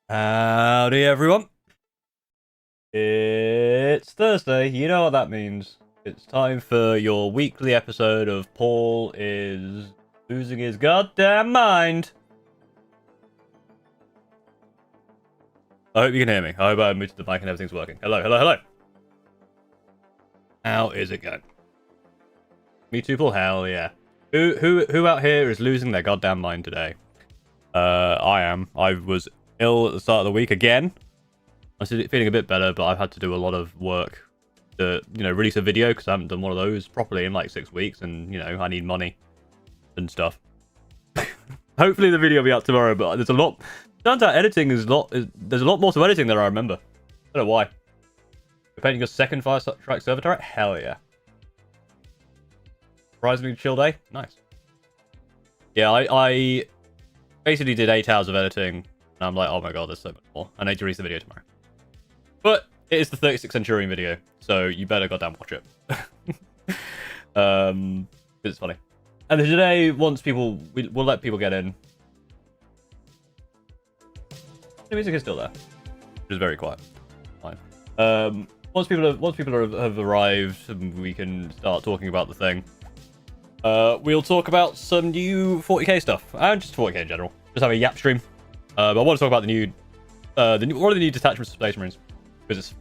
Howdy, everyone. It's Thursday. You know what that means. It's time for your weekly episode of Paul is losing his goddamn mind. I hope you can hear me. I hope I muted the mic and everything's working. Hello, hello, hello. How is it going? Me too, Paul. Hell yeah. Who out here is losing their goddamn mind today? I am. I was ill at the start of the week again. I'm feeling a bit better, but I've had to do a lot of work to, release a video because I haven't done one of those properly in like 6 weeks, and I need money and stuff. Hopefully the video will be out tomorrow, but there's a lot. Turns out editing there's a lot more to editing than I remember. I don't know why. You're painting your second Fire Strike server turret? Hell yeah. Surprisingly chill day? Nice. Yeah, I basically did 8 hours of editing, and I'm like, oh my god, there's so much more. I need to release the video tomorrow. But it is the 36 Centurion video, so you better goddamn watch it. It's funny. And then today, once people, we'll let people get in. The music is still there, which is very quiet. Fine. Once people have arrived, we can start talking about the thing. We'll talk about some new 40k stuff, and just 40k in general. Just have a yap stream. But I want to talk about the new, one of the new detachments of Space Marines, because it's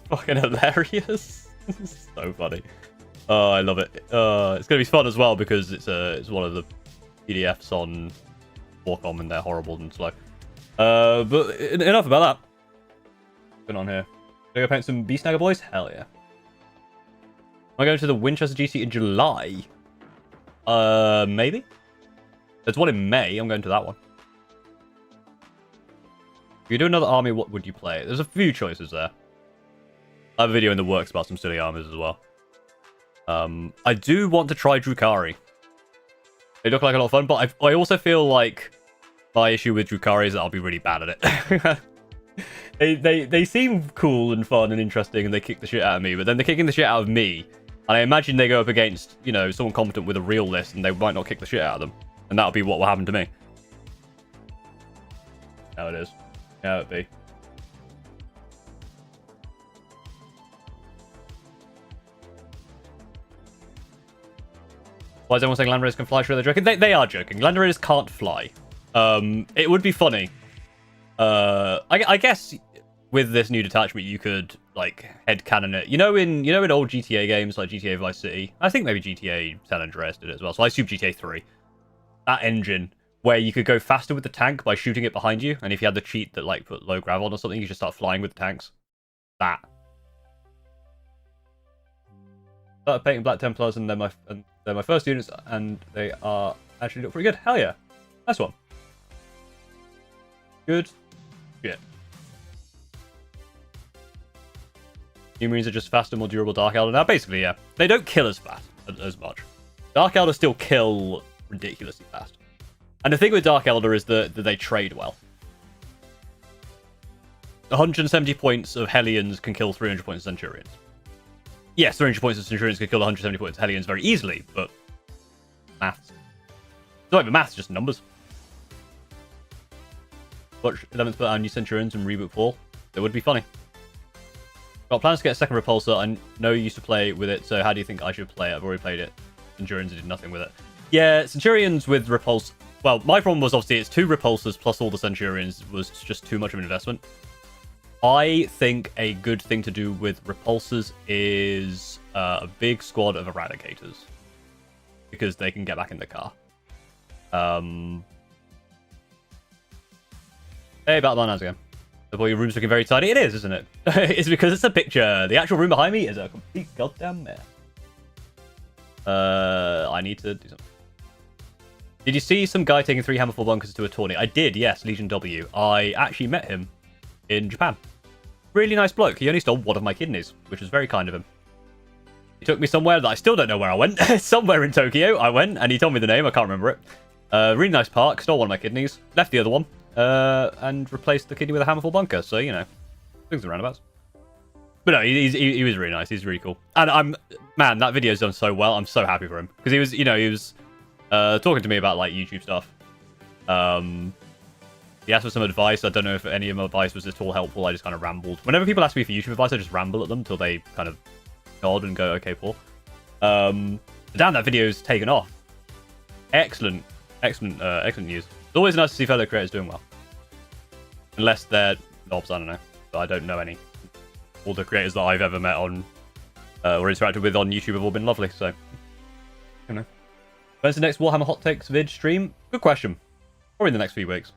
fucking hilarious. It's so funny. Oh, I love it. It's gonna be fun as well because it's one of the PDFs on Warcom, and they're horrible and slow. But enough about that. What's going on here? Gonna go paint some Beast Snagger boys? Hell yeah. Am I going to the Winchester GT in July? Maybe. There's one in May. I'm going to that one. If you do another army, what would you play? There's a few choices there. I have a video in the works about some silly armies as well. I do want to try Drukhari. They look like a lot of fun, but I also feel like my issue with Drukhari is that I'll be really bad at it. They seem cool and fun and interesting, and they kick the shit out of me, but then they're kicking the shit out of me. And I imagine they go up against, someone competent with a real list, and they might not kick the shit out of them. And that'll be what will happen to me. How it is. How it be. Why is everyone saying Land Raiders can fly? Sure, they're joking. They are joking. Land Raiders can't fly. It would be funny. I guess with this new detachment, you could like headcanon it. In old GTA games like GTA Vice City. I think maybe GTA San Andreas did it as well. So I assume GTA 3. That engine where you could go faster with the tank by shooting it behind you, and if you had the cheat that like put low grav on or something, you just start flying with the tanks. That. Started painting Black Templars, and they're my first units, and they are actually look pretty good. Hell yeah, nice one. Good shit. New Marines are just faster, more durable Dark Elder. Now, basically, yeah, they don't kill as fast as much. Dark Elder still kill ridiculously fast. And the thing with Dark Elder is that they trade well. 170 points of Hellions can kill 300 points of Centurions. Yes, 300 points of Centurions can kill 170 points of Hellions very easily, but maths. It's not even maths, just numbers. Watch 11th put out new Centurions and reboot 4. It would be funny. Got plans to get a second Repulsor. I know you used to play with it, so how do you think I should play it? I've already played it. Centurions did nothing with it. Yeah, Centurions with Repulsor. Well, my problem was obviously it's 2 Repulsors plus all the Centurions was just too much of an investment. I think a good thing to do with Repulsors is a big squad of Eradicators. Because they can get back in the car. Hey, Battleline, how's it going? The boy, your room's looking very tidy. It is, isn't it? It's because it's a picture. The actual room behind me is a complete goddamn mess. I need to do something. Did you see some guy taking 3 Hammerfall bunkers to a tourney? I did, yes, Legion W. I actually met him in Japan. Really nice bloke. He only stole one of my kidneys, which was very kind of him. He took me somewhere that I still don't know where I went. Somewhere in Tokyo, I went, and he told me the name. I can't remember it. Really nice park. Stole one of my kidneys. Left the other one. And replaced the kidney with a Hammerfall bunker. So, things are roundabouts. But no, he was really nice. He's really cool. And man, that video's done so well. I'm so happy for him. Because he was talking to me about, like, YouTube stuff. He asked for some advice. I don't know if any of my advice was at all helpful. I just kind of rambled. Whenever people ask me for YouTube advice, I just ramble at them until they kind of nod and go, okay, Paul. Damn, that video's taken off. Excellent news. It's always nice to see fellow creators doing well. Unless they're knobs, I don't know. But I don't know any. All the creators that I've ever met on or interacted with on YouTube have all been lovely, so you know. When's the next Warhammer Hot Takes vid stream? Good question. Probably in the next few weeks.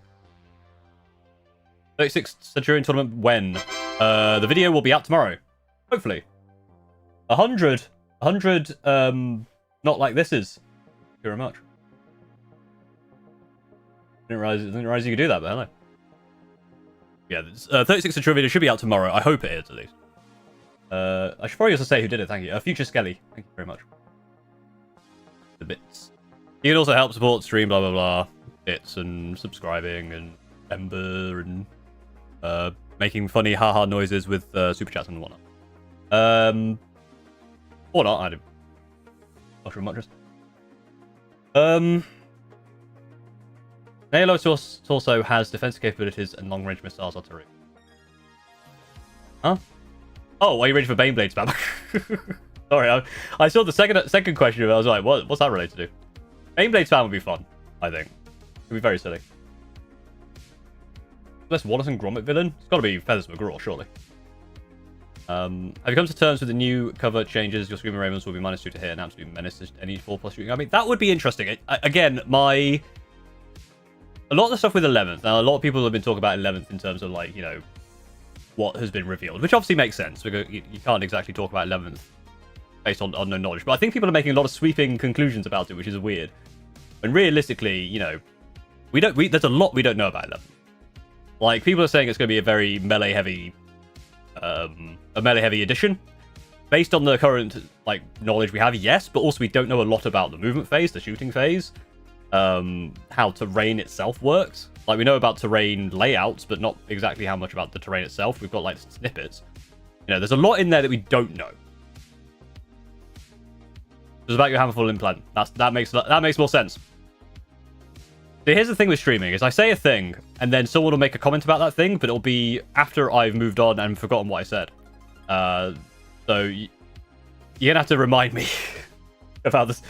36th Centurion Tournament, when? The video will be out tomorrow. Hopefully. 100, not like this is. Thank you very much. Didn't realize you could do that, but hello. Yeah, 36th Centurion video should be out tomorrow. I hope it is, at least. I should probably also say who did it, thank you. Future Skelly, thank you very much. The bits. You can also help support stream, blah, blah, blah. Bits and subscribing and member and making funny haha noises with Superchats and whatnot. Or not, I don't. Mushroom mattress. Halo also has defensive capabilities and long-range missiles artillery. Huh? Oh, are you ready for Baneblade spam? Sorry, I saw the second question of it. I was like, what's that related to? Baneblade spam would be fun, I think. It would be very silly. Best Wallace and Gromit villain? It's got to be Feathers McGraw, surely. Have you come to terms with the new cover changes? Your Screaming Ravens will be -2 to hit, an absolute menace to any 4+ shooting. I mean, that would be interesting. Again, a lot of the stuff with 11th. Now, a lot of people have been talking about 11th in terms of, like, you know, what has been revealed, which obviously makes sense because you can't exactly talk about 11th based on no knowledge. But I think people are making a lot of sweeping conclusions about it, which is weird. And realistically, you know, there's a lot we don't know about 11th. Like, people are saying it's going to be a very melee-heavy edition. Based on the current, like, knowledge we have, yes, but also we don't know a lot about the movement phase, the shooting phase, how terrain itself works. Like, we know about terrain layouts, but not exactly how much about the terrain itself. We've got, like, snippets. You know, there's a lot in there that we don't know. It's about your hammerful implant. That makes more sense. So here's the thing with streaming, is I say a thing, and then someone will make a comment about that thing, but it'll be after I've moved on and forgotten what I said. So you're gonna have to remind me about this.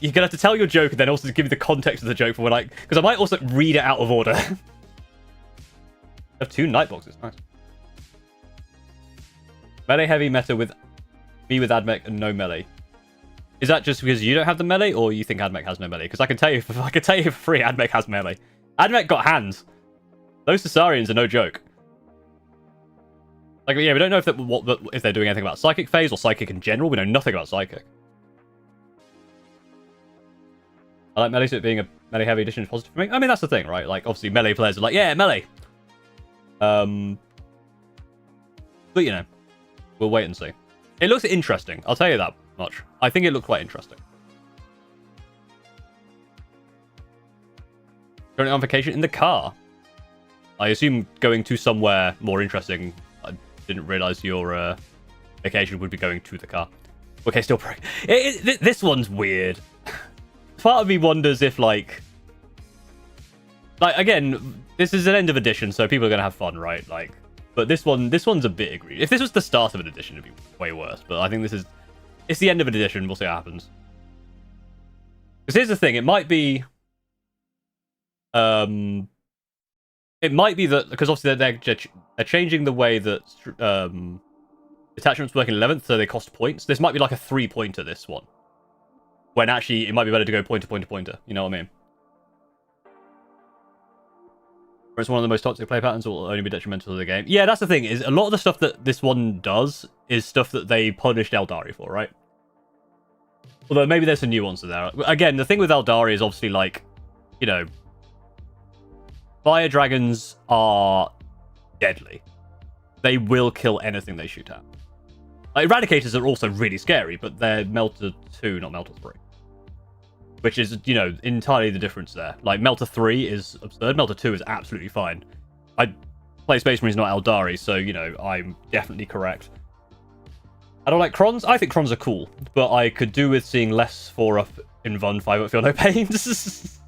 You're gonna have to tell your joke and then also give me the context of the joke for when because I might also read it out of order. I have 2 night boxes, nice. Melee heavy meta with me with Admech and no melee. Is that just because you don't have the melee, or you think Admech has no melee? Because I can tell you for free, Admech has melee. Admech got hands. Those Cesarians are no joke. Like, yeah, we don't know if they're doing anything about Psychic phase or Psychic in general. We know nothing about Psychic. I like melee, so it being a melee heavy edition is positive for me. I mean, that's the thing, right? Like, obviously, melee players are like, yeah, melee. But you know, we'll wait and see. It looks interesting. I'll tell you that much. I think it looked quite interesting. Going on vacation in the car. I assume going to somewhere more interesting. I didn't realize your vacation would be going to the car. Okay, still this one's weird. Part of me wonders if like again, this is an end of edition, so people are gonna have fun, right? Like, but this one's a bit egregious. If this was the start of an edition, it'd be way worse. But I think it's the end of an edition. We'll see what happens. Because here's the thing: it might be that because obviously they're changing the way that detachments work in 11th, so they cost points. This might be like a 3-pointer. This one, when actually it might be better to go pointer, pointer, pointer. You know what I mean? It's one of the most toxic play patterns, will only be detrimental to the game. Yeah, that's the thing, is a lot of the stuff that this one does is stuff that they punished Eldari for, right? Although maybe there's some nuances there. Again, the thing with Eldari is obviously, like, you know, fire dragons are deadly. They will kill anything they shoot at. Like, Eradicators are also really scary, but they're Melter 2, not Melter 3. Which is, you know, entirely the difference there. Like, Melter 3 is absurd. Melter 2 is absolutely fine. I play Space Marines, not Eldari, so, you know, I'm definitely correct. I don't like Crons. I think Crons are cool, but I could do with seeing less 4-up in Von 5 at Feel No Pain. Is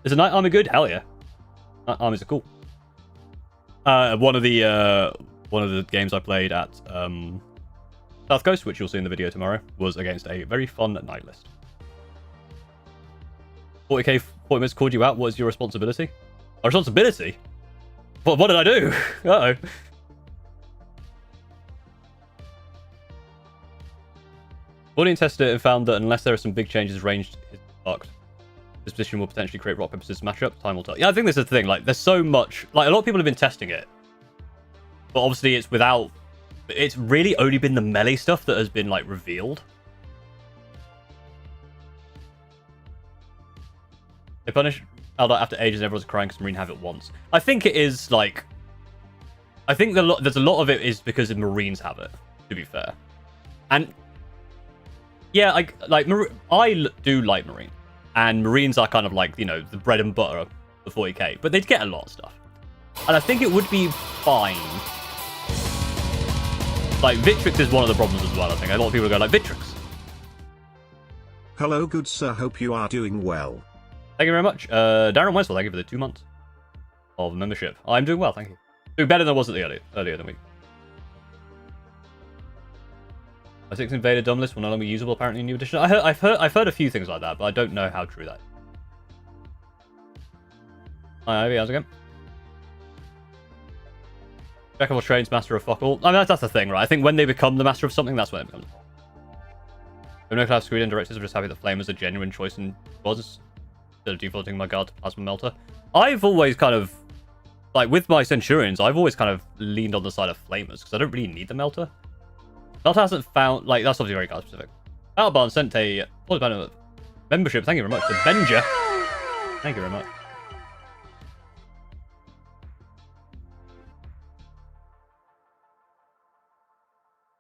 a Knight Armor good? Hell yeah. Knight Armors are cool. One of the games I played at South Coast, which you'll see in the video tomorrow, was against a very fun night list. 40k 40 minutes called you out. What is your responsibility? Our responsibility? What did I do? Uh-oh. Audience tested it and found that unless there are some big changes, range is fucked. This position will potentially create rock, paper, scissors matchup. Time will tell. Yeah, I think this is the thing. Like, there's so much. Like, a lot of people have been testing it, but obviously it's without. It's really only been the melee stuff that has been like revealed. They punish Eldar after ages and everyone's crying because Marine have it once. I think it is like... I think there's a lot of it is because the Marines have it, to be fair. And... yeah, I do like Marine. And Marines are kind of like, you know, the bread and butter of the 40k. But they'd get a lot of stuff. And I think it would be fine. Like, Victrix is one of the problems as well, I think. A lot of people go like, Victrix. Hello, good sir. Hope you are doing well. Thank you very much. Darren Westwell, thank you for the 2 months of membership. I'm doing well, thank you. Doing better than I was at the earlier in the week. My 6 Invader dumb list will no longer be usable apparently in new edition. I've heard a few things like that, but I don't know how true that is. Hi Ivy, how's it going? Jack of all trades, master of fuck all. I mean, that's the thing, right? I think when they become the master of something, that's when it becomes. I'm no class screwed in directors are just happy that Flame is a genuine choice and was instead of defaulting my guard to Plasma Melter. I've always kind of, like with my Centurions, I've always kind of leaned on the side of Flamers because I don't really need the Melter. Melter hasn't found, like, that's obviously very card specific. Battlebarn sent a membership, thank you very much, to Benja. Thank you very much.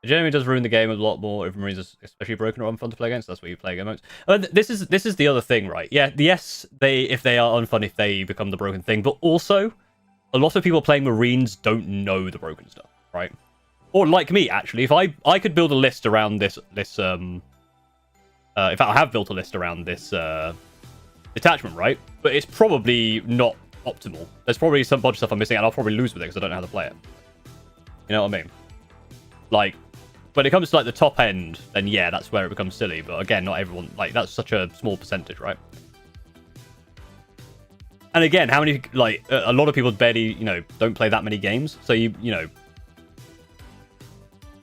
It generally does ruin the game a lot more if Marines are especially broken or unfun to play against. That's what you play game modes. This is the other thing, right? Yeah, yes, if they are unfun if they become the broken thing, but also a lot of people playing Marines don't know the broken stuff, right? Or like me, actually, if I could build a list around this in fact, I have built a list around this detachment, right? But it's probably not optimal. There's probably some bunch of stuff I'm missing, and I'll probably lose with it because I don't know how to play it. You know what I mean? Like, when it comes to like the top end, then yeah, that's where it becomes silly. But again, not everyone, like, that's such a small percentage, right? And again, how many, like, a lot of people barely, you know, don't play that many games. So you know,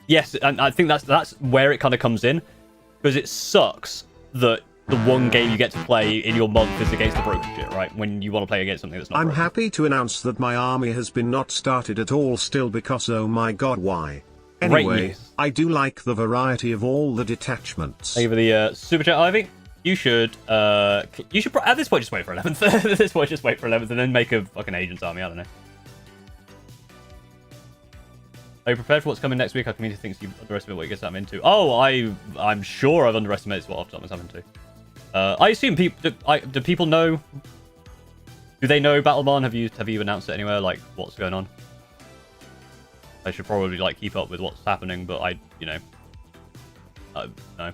yes, and I think that's where it kind of comes in, because it sucks that the one game you get to play in your month is against the broken shit, right? When you want to play against something that's not I'm broken. happy to announce that my army has been not started at all still because oh my god, why? Anyway, I do like the variety of all the detachments. Thank you for the super chat, Ivy. You should at this point just wait for 11th. At this point just wait for 11th and then make a fucking agent's army. I don't know. Are you prepared for what's coming next week? Our community thinks you underestimate what you get them into. Oh, I'm sure I've underestimated what I'm into. I assume people do people know? Do they know Battleborn? Have you announced it anywhere? Like what's going on? I should probably like keep up with what's happening, but you know, no.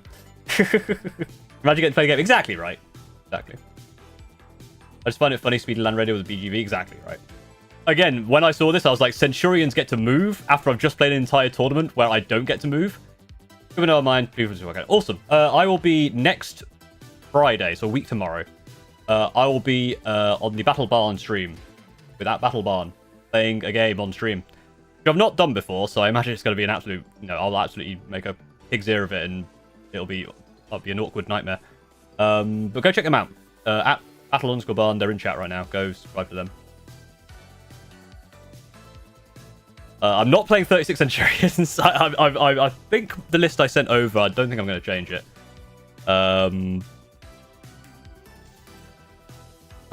Imagine getting to play the game. Exactly right. Exactly. I just find it funny. Speed Land Radio with BGV. Exactly right. Again, when I saw this, I was like, Centurions get to move after I've just played an entire tournament where I don't get to move. Even though mind, people just work out. Awesome. I will be next Friday, so a week tomorrow. I will be on the Battle Barn stream without Battle Barn playing a game on stream. I've not done before, so I imagine it's going to be an absolute, you know, I'll absolutely make a pig's ear of it, and it'll be an awkward nightmare. But go check them out. At Battle_Barn, they're in chat right now. Go subscribe to them. I'm not playing 36 Centurions. I think the list I sent over, I don't think I'm going to change it. I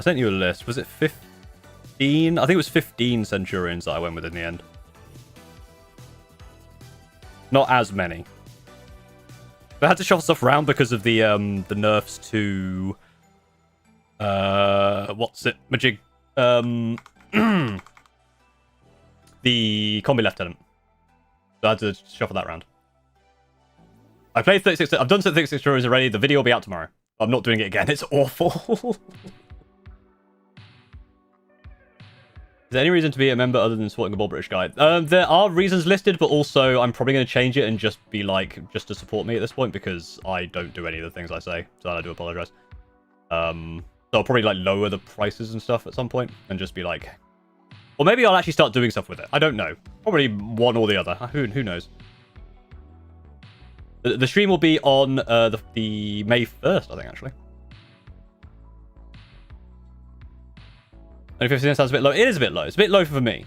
sent you a list. Was it 15? I think it was 15 Centurions that I went with in the end. Not as many. But I had to shuffle stuff around because of the nerfs to what's it? Majig. The Combi Lieutenant. So I had to shuffle that around. I played 36. I've done 36 Centurions already. The video will be out tomorrow. I'm not doing it again. It's awful. there any reason to be a member other than supporting the Bald British guy? There are reasons listed, but also I'm probably going to change it and just be like, just to support me at this point, because I don't do any of the things I say, so I do apologize. So I'll probably like lower the prices and stuff at some point and just be like, or maybe I'll actually start doing stuff with it. I don't know. Probably one or the other. Who knows? The stream will be on the May 1st, I think, actually. Only 50 sounds a bit low. It is a bit low. It's a bit low for me.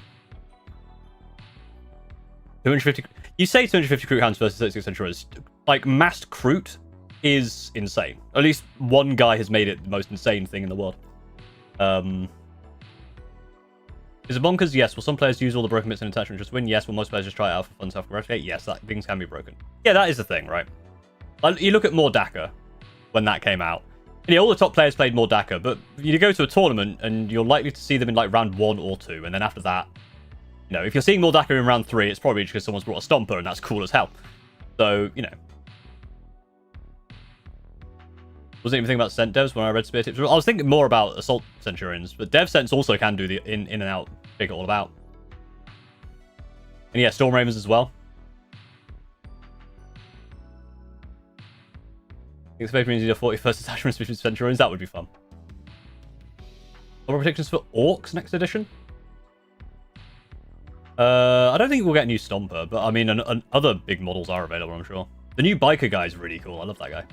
250. You say 250 Kroot Hounds versus 36 Centurions. Like, massed Kroot is insane. At least one guy has made it the most insane thing in the world. Is it bonkers? Yes. Will some players use all the broken bits in attachment just win? Yes. Will most players just try it out for fun self-congratulate? Yes. That things can be broken. Yeah, that is the thing, right? Like, you look at Mordaka when that came out. And yeah, all the top players played Mordaka, but you go to a tournament and you're likely to see them in like round 1 or 2, and then after that, you know, if you're seeing Mordaka in round 3, it's probably because someone's brought a Stomper, and that's cool as hell. So, you know. Wasn't even thinking about Scent Devs when I read Speartips. I was thinking more about Assault Centurions, but Dev Scents also can do the in and out, figure all about. And yeah, Storm Ravens as well. I think the means you 41st detachments between Centurions. That would be fun. What predictions for Orcs next edition? I don't think we'll get a new Stomper, but I mean, other big models are available, I'm sure. The new Biker guy is really cool. I love that guy.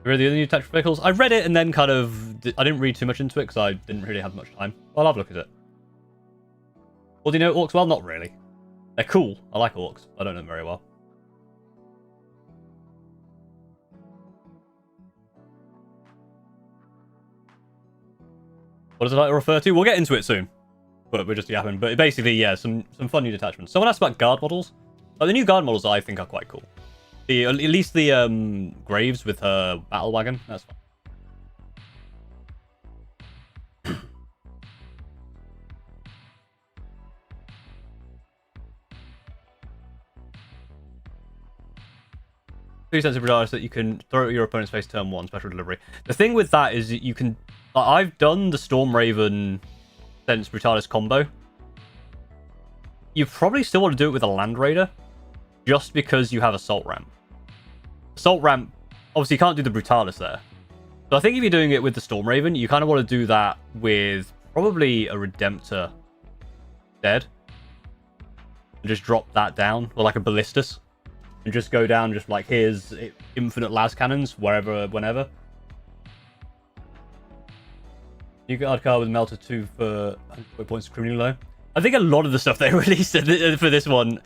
You read the other new tactical vehicles? I read it and then kind of... I didn't read too much into it because I didn't really have much time. I'll have a look at it. Well, do you know Orcs well? Not really. They're cool. I like Orcs. I don't know them very well. What does it like to refer to? We'll get into it soon. But we're just yapping. But basically, yeah, some fun new detachments. Someone asked about guard models. The new guard models I think are quite cool. At least the Graves with her battle wagon. That's fun. Two sets of Brutalis that you can throw at your opponent's face turn 1, special delivery. The thing with that is you can... I've done the Storm Raven Sense Brutalis combo. You probably still want to do it with a Land Raider, just because you have Assault Ramp. Assault Ramp, obviously you can't do the Brutalis there. So I think if you're doing it with the Storm Raven, you kind of want to do that with probably a Redemptor dead. And just drop that down, or like a Ballistus. And just go down, just like, here's infinite las cannons, wherever, whenever. New guard card with Melter 2 for 100 points criminally low. I think a lot of the stuff they released for this one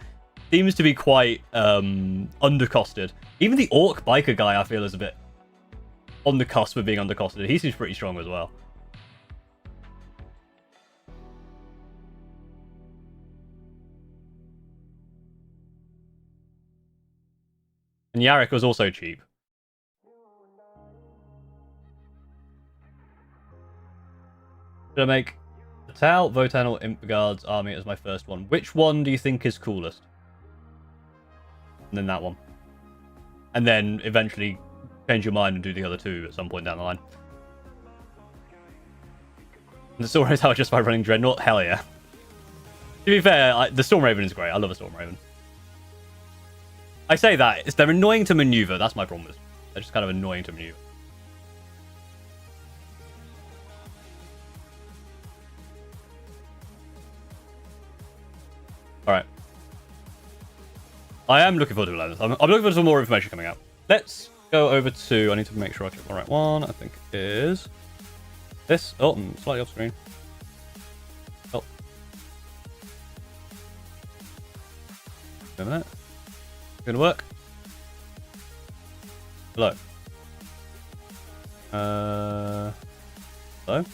seems to be quite undercosted. Even the Orc Biker guy, I feel, is a bit on the cusp of being undercosted. He seems pretty strong as well. And Yarrick was also cheap. Should I make the Tal, Votan, or Imp Guard's army as my first one? Which one do you think is coolest? And then that one. And then eventually change your mind and do the other two at some point down the line. And the Storm Raven is just by running Dreadnought? Hell yeah. To be fair, the Storm Raven is great. I love a Storm Raven. I say that. They're annoying to maneuver. That's my problem with them. They're just kind of annoying to maneuver. Alright. I am looking forward to it. I'm looking forward to more information coming out. Let's go over to... I need to make sure I click the right one. I think it is this. Oh, I'm slightly off screen. Oh. Wait a minute. Gonna work. Hello. Hello? Oh,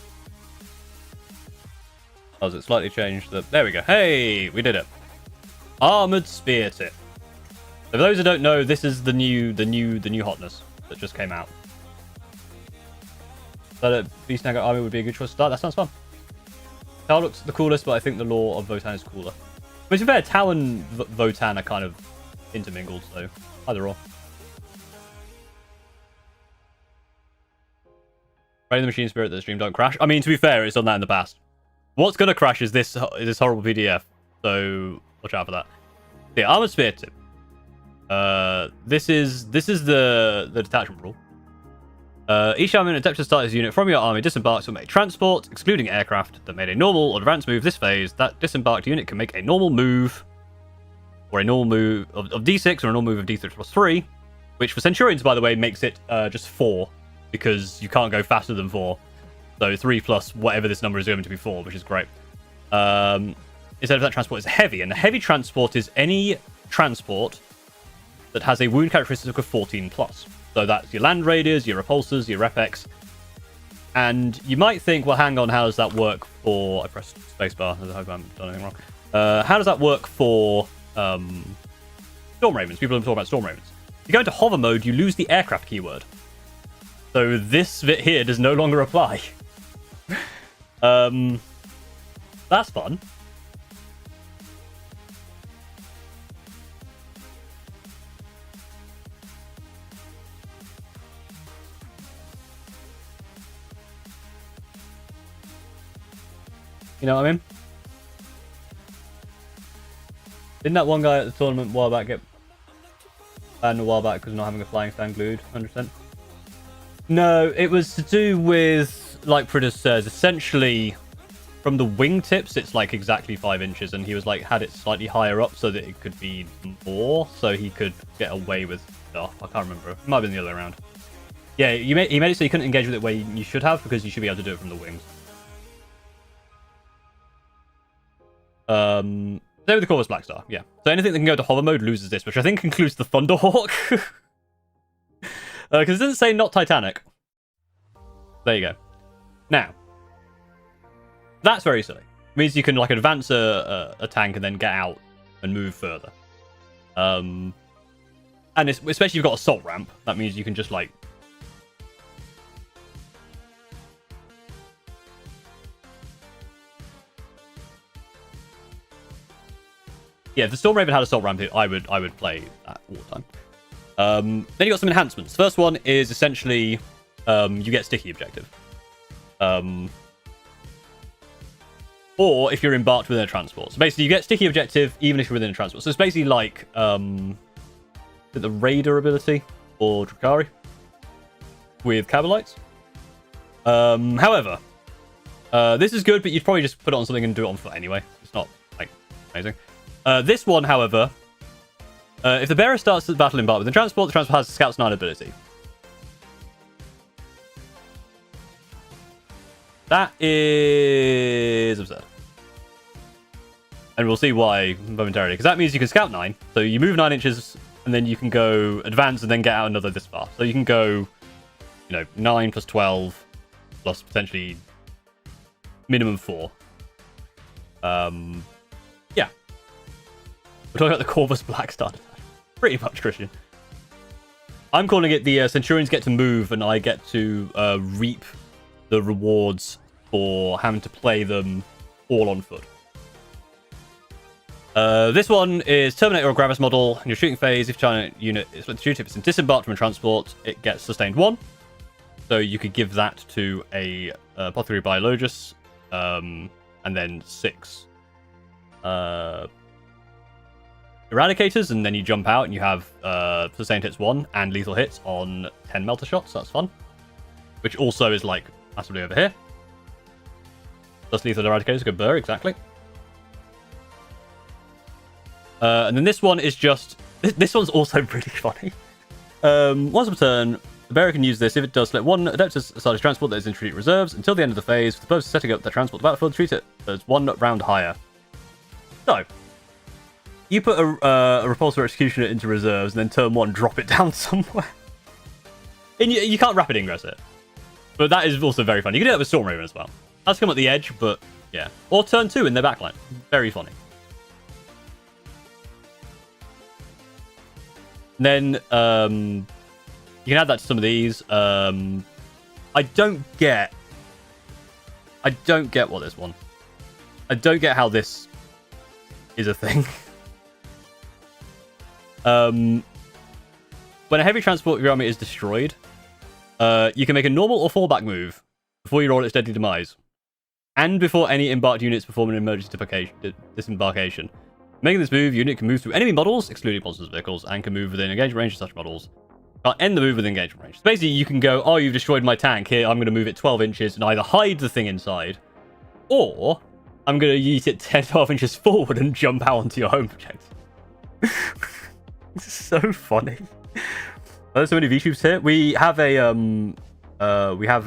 has it slightly changed the... There we go. Hey, we did it. Armoured Speartip. So for those who don't know, this is the new hotness that just came out. So that Beast Naga army would be a good choice to start. That sounds fun. Tau looks the coolest, but I think the lore of Votan is cooler. But to be fair, Tau and Votan are kind of intermingled, so either or. Pray the machine spirit that the stream don't crash. I mean, to be fair, it's done that in the past. What's gonna crash is this horrible PDF. So watch out for that. The Armoured Speartip. This is the detachment rule. Each army and detachment status unit from your army disembarks from a transport, excluding aircraft, that made a normal or advanced move this phase. That disembarked unit can make a normal move, or a normal move of D6, or a normal move of D6 plus 3, which for Centurions, by the way, makes it just 4, because you can't go faster than 4. So 3 plus whatever this number is going to be 4, which is great. Instead of that, transport is heavy, and a heavy transport is any transport that has a wound characteristic of 14 plus. So that's your land raiders, your repulsors, your repex. And you might think, well, hang on, how does that work for... I pressed spacebar, I hope I haven't done anything wrong. How does that work for Storm Ravens? People are talking about Storm Ravens. If you go into hover mode, you lose the aircraft keyword. So this bit here does no longer apply. That's fun. You know what I mean? Didn't that one guy at the tournament a while back get banned a while back because of not having a flying stand glued? 100%. No, it was to do with, like Pridus says, essentially from the wingtips it's like exactly 5 inches, and he was like had it slightly higher up so that it could be more, so he could get away with stuff. I can't remember. It might have been the other way around. Yeah, he made it so you couldn't engage with it where you should have, because you should be able to do it from the wings. Same with the Corvus Blackstar, yeah. So anything that can go to hover mode loses this, which I think includes the Thunderhawk. Because it doesn't say not Titanic. There you go. Now, that's very silly. It means you can like advance a tank and then get out and move further. And especially if you've got assault ramp, that means you can just like... Yeah, if the Storm Raven had assault ramp, I would play that all the time. Then you got some enhancements. The first one is essentially you get sticky objective. Or if you're embarked within a transport. So basically you get sticky objective even if you're within a transport. So it's basically like the Raider ability or Drakari with Cabalites. However, this is good, but you'd probably just put it on something and do it on foot anyway. It's not like amazing. This one, however, if the bearer starts the battle embarked with the transport has Scout's 9 ability. That is absurd. And we'll see why momentarily, because that means you can Scout 9, so you move 9 inches, and then you can go advance and then get out another this far. So you can go, 9 plus 12, plus potentially minimum 4. Yeah. We're talking about the Corvus Blackstar. Pretty much, Christian. I'm calling it the Centurions get to move, and I get to reap the rewards for having to play them all on foot. This one is Terminator or Gravis model. In your shooting phase, if China unit is with the shoot, if it's in disembarked from a transport, it gets sustained 1. So you could give that to a Apothecary Biologus, and then 6 Eradicators, and then you jump out and you have sustained hits 1 and lethal hits on 10 Melter shots. So that's fun. Which also is like massively over here. Plus lethal Eradicators go burr, exactly. And then this one is just... This one's also pretty funny. Once per turn, the bearer can use this. If it does, select one Adeptus Astartes transport that is in treat reserves until the end of the phase. For the purpose of setting up the transport the battlefield, treat it as 1 round higher. So, you put a Repulsor Executioner into reserves, and then turn 1, drop it down somewhere. And you can't rapid ingress it. But that is also very funny. You can do that with Storm Raven as well. That's come at the edge, but yeah. Or turn 2 in their backline. Very funny. Then you can add that to some of these. I don't get what this one. I don't get how this is a thing. When a heavy transport of your army is destroyed, you can make a normal or fallback move before you roll its deadly demise, and before any embarked units perform an emergency disembarkation. Making this move, unit can move through enemy models, excluding monsters' vehicles, and can move within engagement range of such models. Can't end the move within engagement range. So basically, you can go, oh, you've destroyed my tank. Here, I'm going to move it 12 inches and either hide the thing inside, or I'm going to yeet it 10, 12 inches forward and jump out onto your home projector. This is so funny. There's so many VTubers here. We have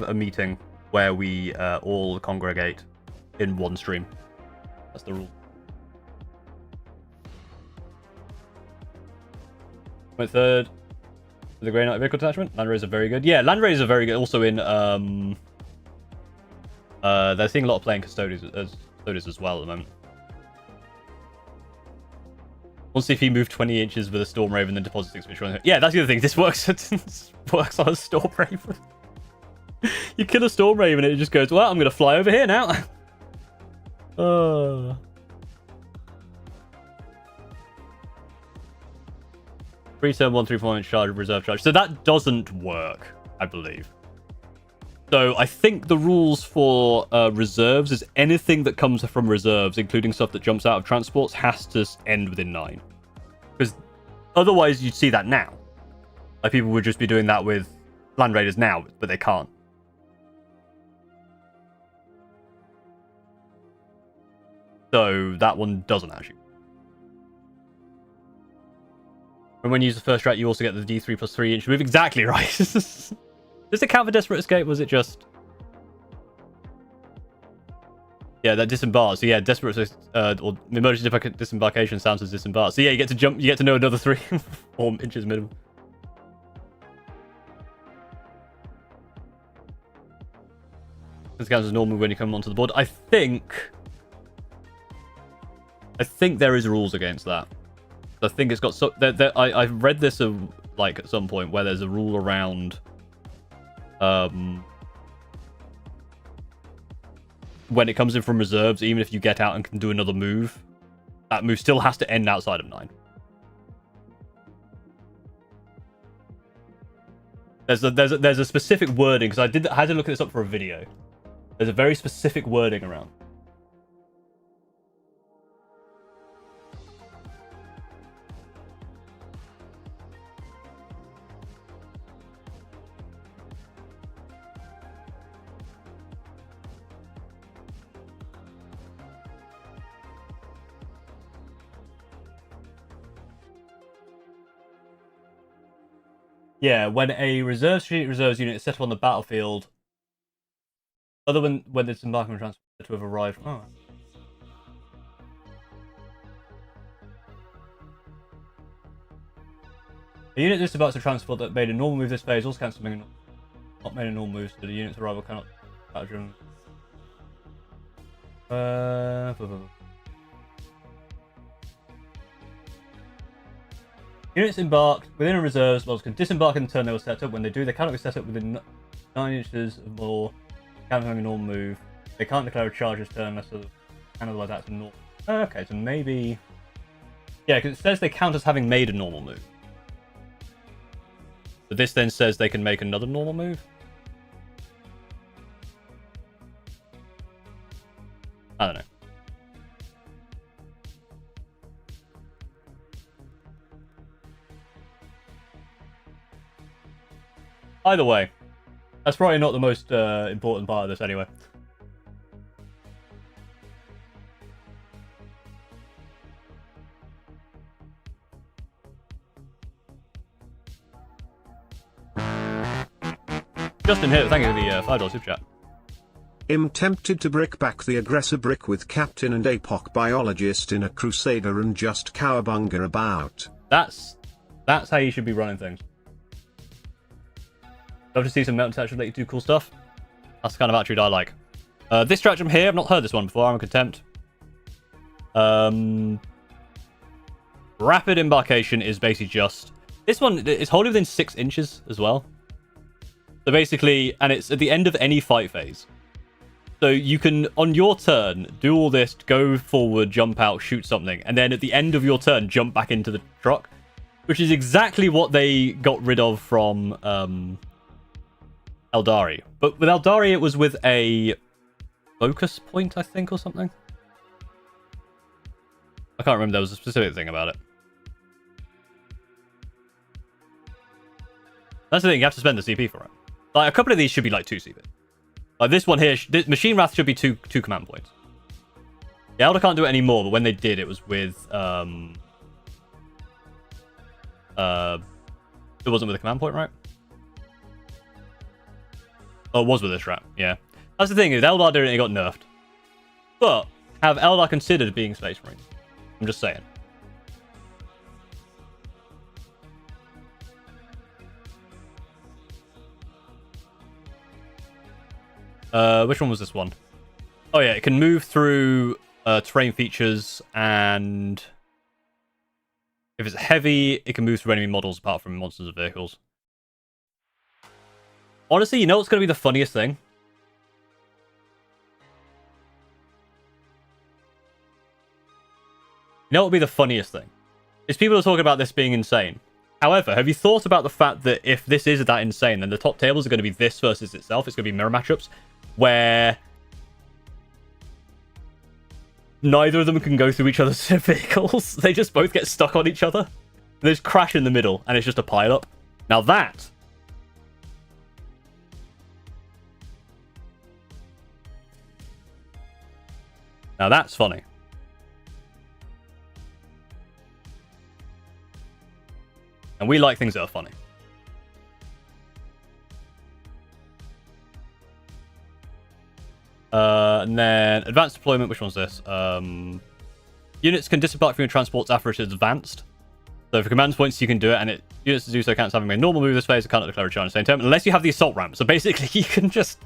a meeting where we all congregate in one stream. That's the rule. My third, the Grey Knight vehicle detachment. Land Raiders are very good. Yeah, Land Raiders are very good. Also in they're seeing a lot of playing custodians as well at the moment. We'll see if he moved 20 inches with a Storm Raven and deposit 6 inch. Yeah, that's the other thing. This works. This works on a Storm Raven. You kill a Storm Raven and it just goes, well, I'm going to fly over here now. Oh. Free turn 1 3-point charge, reserve charge. So that doesn't work, I believe. So I think the rules for reserves is anything that comes from reserves, including stuff that jumps out of transports, has to end within 9. Because otherwise you'd see that now. Like people would just be doing that with Land Raiders now, but they can't. So that one doesn't actually. And when you use the first strat, you also get the D3 plus 3 inch move. Exactly right. Does it count for Desperate Escape? Was it just... Yeah, that disembark. So yeah, Desperate or Emergency Disembarkation sounds as disembark. So yeah, you get to jump, you get to know another 4 inches minimum. This counts as normal when you come onto the board. I think there is rules against that. I think it's got so. I've read this like at some point where there's a rule around, when it comes in from reserves, even if you get out and can do another move, that move still has to end outside of 9. There's a specific wording because I had to look this up for a video. There's a very specific wording around. Yeah, when a reserves unit is set up on the battlefield, other than when it's embarking on transport to have arrived. Oh. A unit disembarks a transport that made a normal move this phase also counts something not made a normal move, so the unit's arrival cannot battle during. Units embarked within a reserves models can disembark in the turn they were set up. When they do, they cannot be set up within 9 inches or more, counting a normal move. They can't declare a charge this turn unless they analyze that to normal. Okay, so maybe... Yeah, because it says they count as having made a normal move. But this then says they can make another normal move? I don't know. Either way, that's probably not the most important part of this anyway. Justin here, thank you for the $5 super chat. I'm tempted to brick back the aggressor brick with Captain and APOC biologist in a Crusader and just cowabunga about. That's how you should be running things. Love to see some mountain attachments let you do cool stuff. That's the kind of attitude I like. This stratagem here, I've not heard this one before. I'm a contempt. Rapid embarkation is basically just... This one is wholly within 6 inches as well. So basically, and it's at the end of any fight phase. So you can, on your turn, do all this, go forward, jump out, shoot something, and then at the end of your turn, jump back into the truck. Which is exactly what they got rid of from... Eldari. But with Eldari, it was with a focus point, I think, or something. I can't remember. There was a specific thing about it. That's the thing. You have to spend the CP for it. Like, a couple of these should be like 2 CP. Like this one here, this Machine Wrath should be two command points. The Elder can't do it anymore, but when they did, it was with it wasn't with a command point, right? Oh, it was with a Strat, yeah. That's the thing, is Eldar did it and it got nerfed. But have Eldar considered being Space Marines? I'm just saying. Which one was this one? Oh yeah, it can move through terrain features, and if it's heavy, it can move through enemy models apart from monsters and vehicles. Honestly, you know what's going to be the funniest thing? You know what would be the funniest thing? Is people are talking about this being insane. However, have you thought about the fact that if this is that insane, then the top tables are going to be this versus itself? It's going to be mirror matchups, where neither of them can go through each other's vehicles. They just both get stuck on each other. There's crash in the middle, and it's just a pile-up. Now that... Now that's funny. And we like things that are funny. And then advanced deployment, which one's this? Units can disembark from your transports after it is advanced. So for command points, you can do it, and units to do so can't have a normal move this phase or cannot declare a charge at the same time, unless you have the assault ramp. So basically, you can just...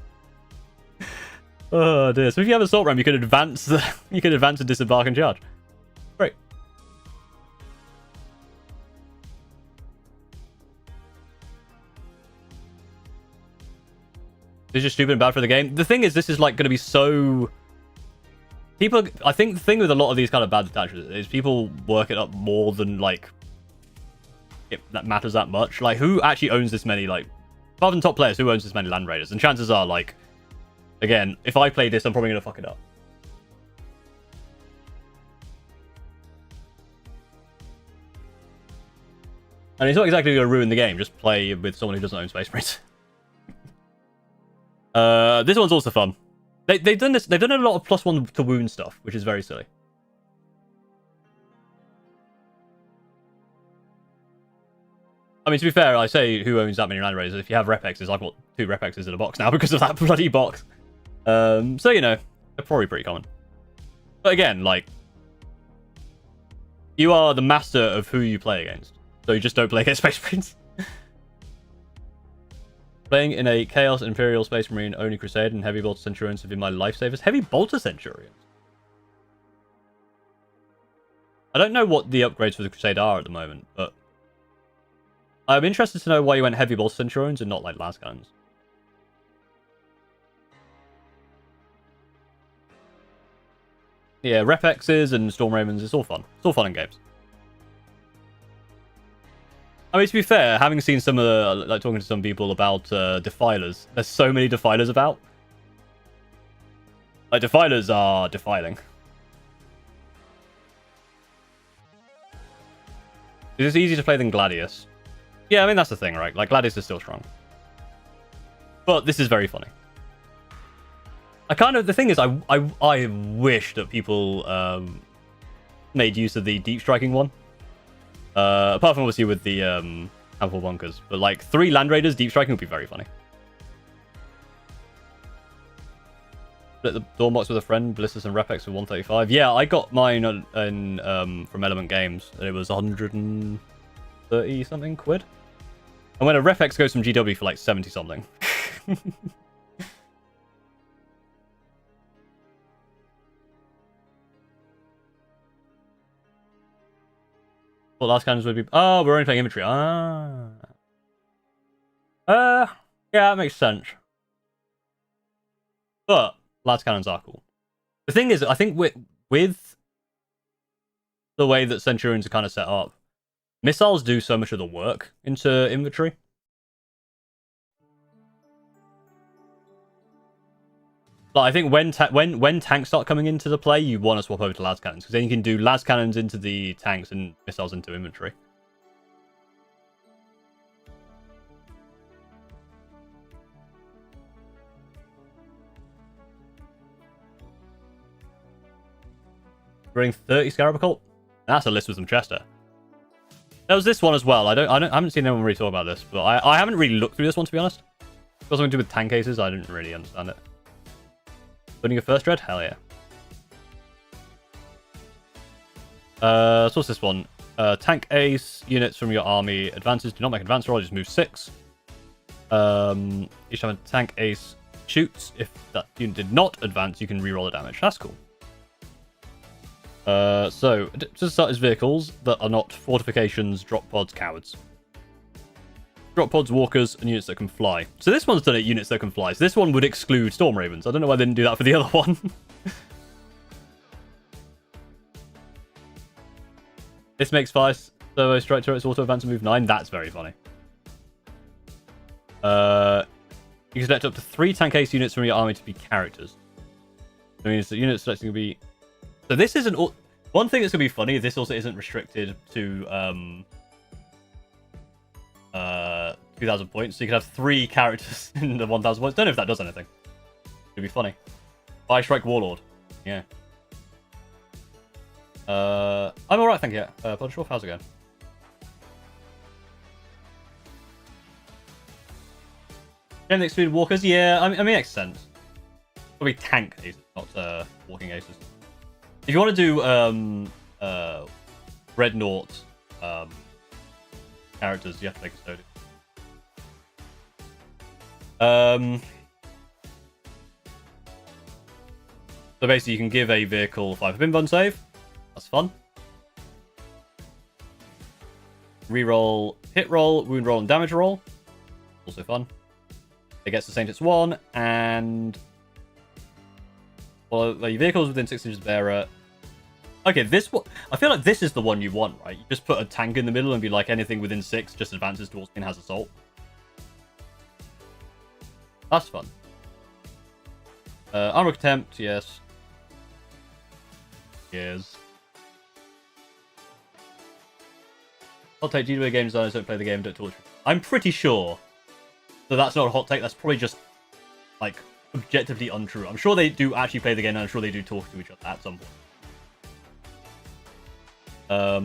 Oh dear. So if you have an assault ramp, you can advance and disembark and charge. Great. It's just stupid and bad for the game. The thing is, this is like going to be so... People, I think the thing with a lot of these kind of bad detachments is people work it up more than like that matters that much. Like, who actually owns this many, like, apart from top players, who owns this many Land Raiders? And chances are, like, again, if I play this, I'm probably going to fuck it up. And it's not exactly going to ruin the game. Just play with someone who doesn't own Space Marines. This one's also fun. They've done this. They've done a lot of +1 to wound stuff, which is very silly. I mean, to be fair, I say who owns that many Land Raiders. If you have Rep-X's, I've got 2 Rep-X's in a box now because of that bloody box. So, you know, they're probably pretty common. But again, like, you are the master of who you play against. So you just don't play against Space Marines. Playing in a Chaos Imperial Space Marine only Crusade and Heavy Bolter Centurions have been my lifesavers. Heavy Bolter Centurions? I don't know what the upgrades for the Crusade are at the moment, but I'm interested to know why you went Heavy Bolter Centurions and not like Las Cannons. Yeah, Rep-X's and Storm Ravens, it's all fun. It's all fun in games. I mean, to be fair, having seen some of the, like, talking to some people about Defilers, there's so many Defilers about. Like, Defilers are defiling. Is this easier to play than Gladius? Yeah, I mean, that's the thing, right? Like, Gladius is still strong. But this is very funny. The thing is, I wish that people made use of the deep striking one. Apart from obviously with the handful bunkers, but like 3 Land Raiders deep striking would be very funny. Split the door box with a friend, ballistas and Rep-X for 135. Yeah, I got mine from Element Games, and it was 130 something quid. And when a Rep-X goes from GW for like 70 something. Well, last cannons would be... Oh, we're only playing infantry. Ah. Yeah, that makes sense. But last cannons are cool. The thing is, I think with the way that Centurions are kind of set up, missiles do so much of the work into infantry. But I think when tanks start coming into the play, you want to swap over to las cannons, because then you can do las cannons into the tanks and missiles into infantry. Bring 30 Scarab Occult. That's a list with some Chester. There was this one as well. I haven't seen anyone really talk about this, but I haven't really looked through this one, to be honest. It's got something to do with tank cases. I didn't really understand it. Building a first dread? Hell yeah. So what's this one? Tank ace. Units from your army advances. Do not make advance roll. Just move 6. Each time a tank ace shoots, if that unit did not advance, you can reroll the damage. That's cool. So, to start as vehicles that are not fortifications, drop pods, cowards. Drop pods, walkers, and units that can fly. So this one's done it, units that can fly. So this one would exclude Storm Ravens. I don't know why they didn't do that for the other one. This makes 5 servo strike turrets auto advance and move 9. That's very funny. You can select up to 3 tank ace units from your army to be characters. That means that unit selecting will be... So this isn't... One thing that's going to be funny is this also isn't restricted to 2,000 points. So you can have 3 characters in the 1,000 points. Don't know if that does anything. It'd be funny. Fire Strike Warlord. Yeah. I'm alright, thank you. Punisher Wolf, how's it going? Gen excluded walkers? Yeah, I mean, it makes sense. Probably tank aces, not walking aces. If you want to do Red Naught characters, you have to make a custodian. So basically, you can give a vehicle 5 bin bun save. That's fun. Reroll, hit roll, wound roll, and damage roll. Also fun. It gets the Saint It's 1, and well, the vehicles within 6 inches of bearer. Okay, this one. I feel like this is the one you want, right? You just put a tank in the middle and be like anything within 6 just advances towards and has assault. That's fun. Armor Contempt, yes. Yes. Hot take, GW game designers don't play the game, don't torture. I'm pretty sure that that's not a hot take. That's probably just, like, objectively untrue. I'm sure they do actually play the game, and I'm sure they do talk to each other at some point. At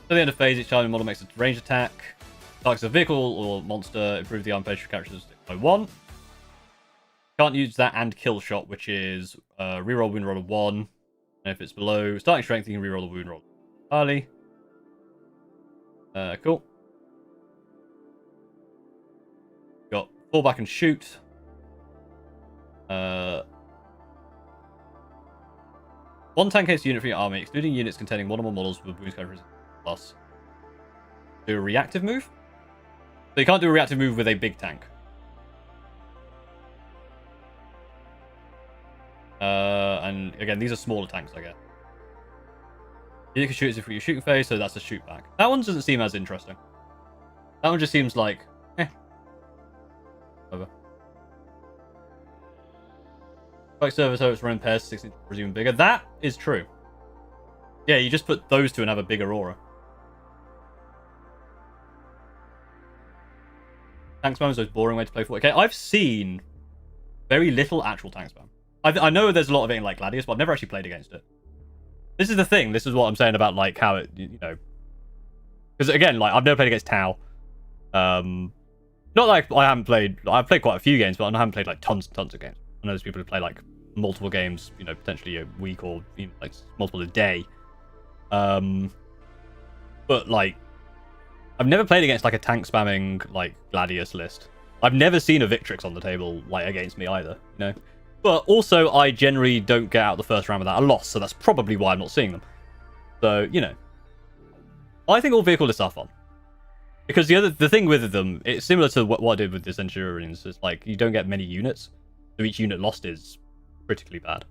the end of phase, each time the model makes a ranged attack. Targets a vehicle or monster, improve the arm page for characters by 1. Can't use that and kill shot, which is reroll wound roll of 1. And if it's below starting strength, you can reroll the wound roll. Early. Cool. Got fall back and shoot. One tank case unit for your army, excluding units containing one or more models with wounds coverage plus. Do a reactive move. So you can't do a reactive move with a big tank. And again, these are smaller tanks, I guess. You can shoot it for your shooting phase, so that's a shoot back. That one doesn't seem as interesting. That one just seems like, whatever. Strike service hopes run in pairs, 16 or even bigger. That is true. Yeah, you just put those two and have a bigger aura. Tank spam is the most boring way to play 40k. I've seen very little actual tank spam. I know there's a lot of it in like Gladius, but I've never actually played against it. This is the thing. This is what I'm saying about like how it, you know, because again, like I've never played against Tau. Not like I haven't played. I've played quite a few games, but I haven't played like tons and tons of games. I know there's people who play like multiple games, you know, potentially a week or even like multiple a day. But like, I've never played against like a tank spamming like Gladius list. I've never seen a Victrix on the table like against me either, you know. But also, I generally don't get out the first round without a loss, so that's probably why I'm not seeing them. So, you know, I think all vehicle lists are fun. Because the thing with them, it's similar to what I did with the Centurions. It's like, you don't get many units, so each unit lost is critically bad.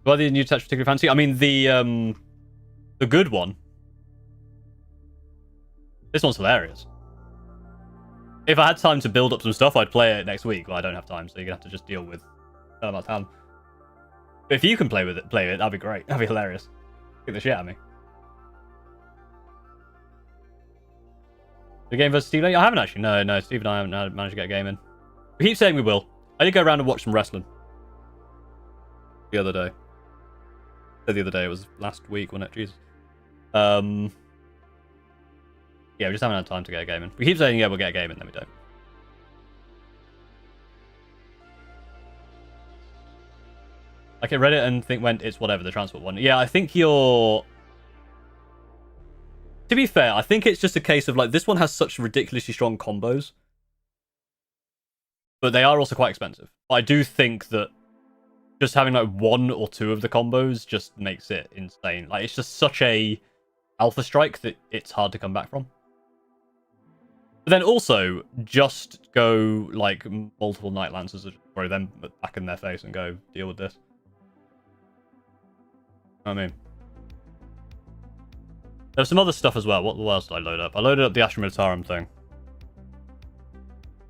Why the new attach particularly fancy? I mean, the good one. This one's hilarious. If I had time to build up some stuff, I'd play it next week. Well, I don't have time, so you're gonna have to just deal with about time. But if you can play it, that'd be great. That'd be hilarious. Get the shit out of me. The game versus Steve? I haven't actually. No. Steve and I haven't managed to get a game in. We keep saying we will. I did go around and watch some wrestling the other day. The other day, it was last week, wasn't it? Jesus. Yeah, we just haven't had time to get a game in. We keep saying, yeah, we'll get a game in, then we don't. I read it and went, it's whatever, the transport one. Yeah, I think you're... To be fair, I think it's just a case of, like, this one has such ridiculously strong combos. But they are also quite expensive. I do think that just having, like, one or two of the combos just makes it insane. Like, it's just such a alpha strike that it's hard to come back from. But then also, just go, like, multiple Night Lancers, throw them back in their face and go, deal with this. I mean, there's some other stuff as well. What else did I load up? I loaded up the Astra Militarum thing.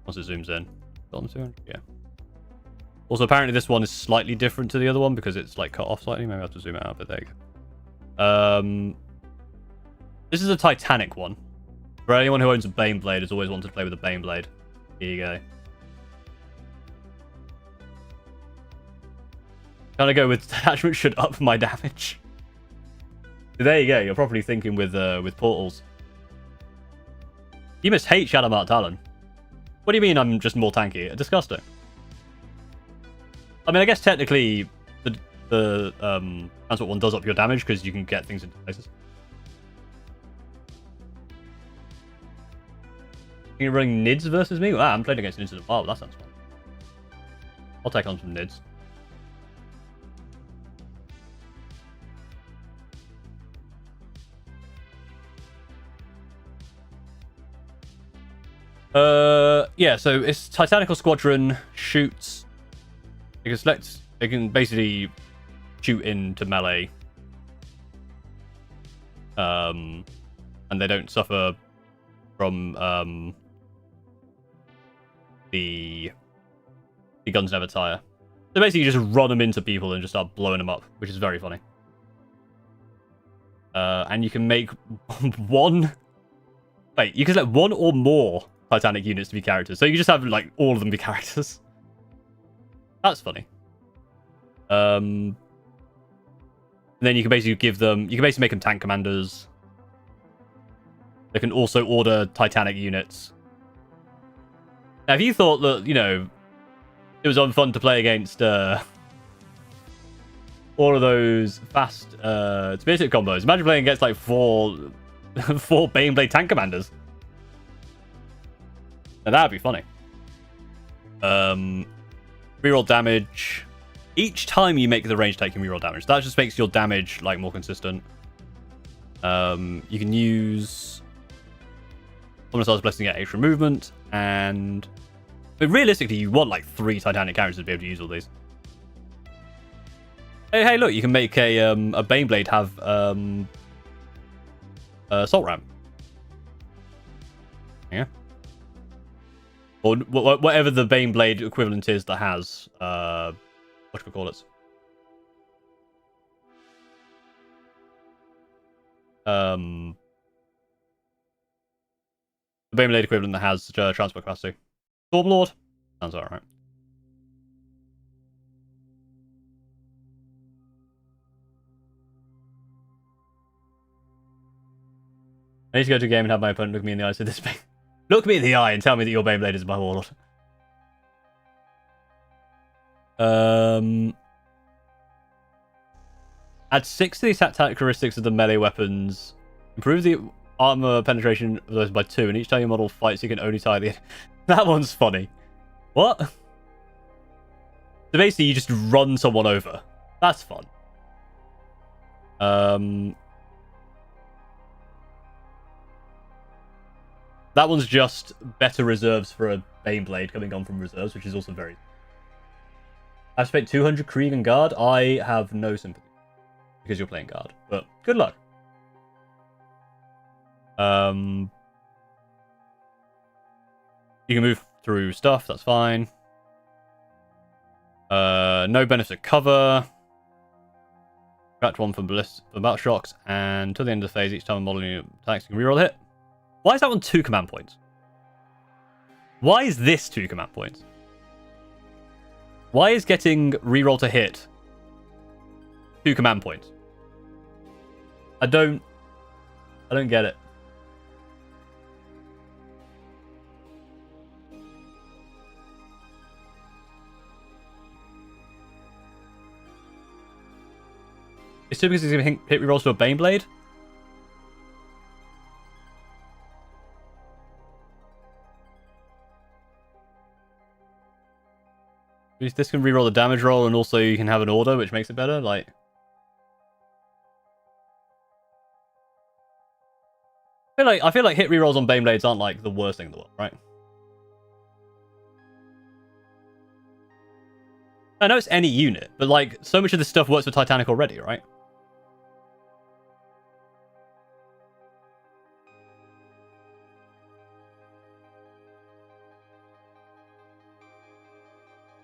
Once it zooms in. On 200? Yeah. Also, apparently this one is slightly different to the other one because it's like cut off slightly. Maybe I have to zoom it out, but there you go. This is a Titanic one. For anyone who owns a Baneblade has always wanted to play with a Baneblade. Here you go. Kind of go with detachment should up my damage. There you go. You're probably thinking with portals. You must hate Shadow Mark Talon. What do you mean I'm just more tanky? Disgusting. I mean, I guess technically the transport one does up your damage because you can get things into places. You're running Nids versus me? Wow, I'm playing against Nids in a while. That sounds fun. I'll take on some Nids. Yeah, so it's Titanical Squadron shoots. You can select. They can basically shoot into melee. And they don't suffer from the guns never tire. So basically, you just run them into people and just start blowing them up, which is very funny. And you can make one. Wait, you can select one or more Titanic units to be characters. So you just have, like, all of them be characters. That's funny. And then you can basically give them... You can basically make them tank commanders. They can also order Titanic units. Now, if you thought that, you know, it was unfun to play against all of those fast Speartip combos, imagine playing against, like, four Baneblade tank commanders. Now, that'd be funny. Reroll damage. Each time you make the range attack, you can reroll damage. That just makes your damage, like, more consistent. You can use Omnissiah's Blessing to get extra movement, and... But realistically, you want, like, 3 Titanic characters to be able to use all these. Hey, look, you can make a Baneblade have Assault Ram. Yeah. Or whatever the Baneblade equivalent is that has, whatchamacallits? The Baneblade equivalent that has transport capacity. Stormlord? Sounds alright. I need to go to a game and have my opponent look me in the eye and say, this look me in the eye and tell me that your Baneblade is my warlord. Add 6 to the attack characteristics of the melee weapons. Improve the armor penetration of those by 2, and each time your model fights, you can only tie the... That one's funny. What? So basically, you just run someone over. That's fun. That one's just better reserves for a Baneblade coming on from reserves, which is also very... I've spent 200 Krieg and Guard. I have no sympathy. Because you're playing Guard. But good luck. You can move through stuff, that's fine. No benefit cover. Subtract 1 from battle shocks, and until the end of the phase, each time a model unit attacks, you can reroll the hit. Why is that one 2 command points? Why is this 2 command points? Why is getting reroll to hit 2 command points? I don't get it. It's too because he's going to hit rerolls to a Baneblade? This can reroll the damage roll, and also you can have an order, which makes it better. Like, I feel like hit rerolls on Baneblades aren't like the worst thing in the world, right? I know it's any unit, but like so much of this stuff works for Titanic already, right?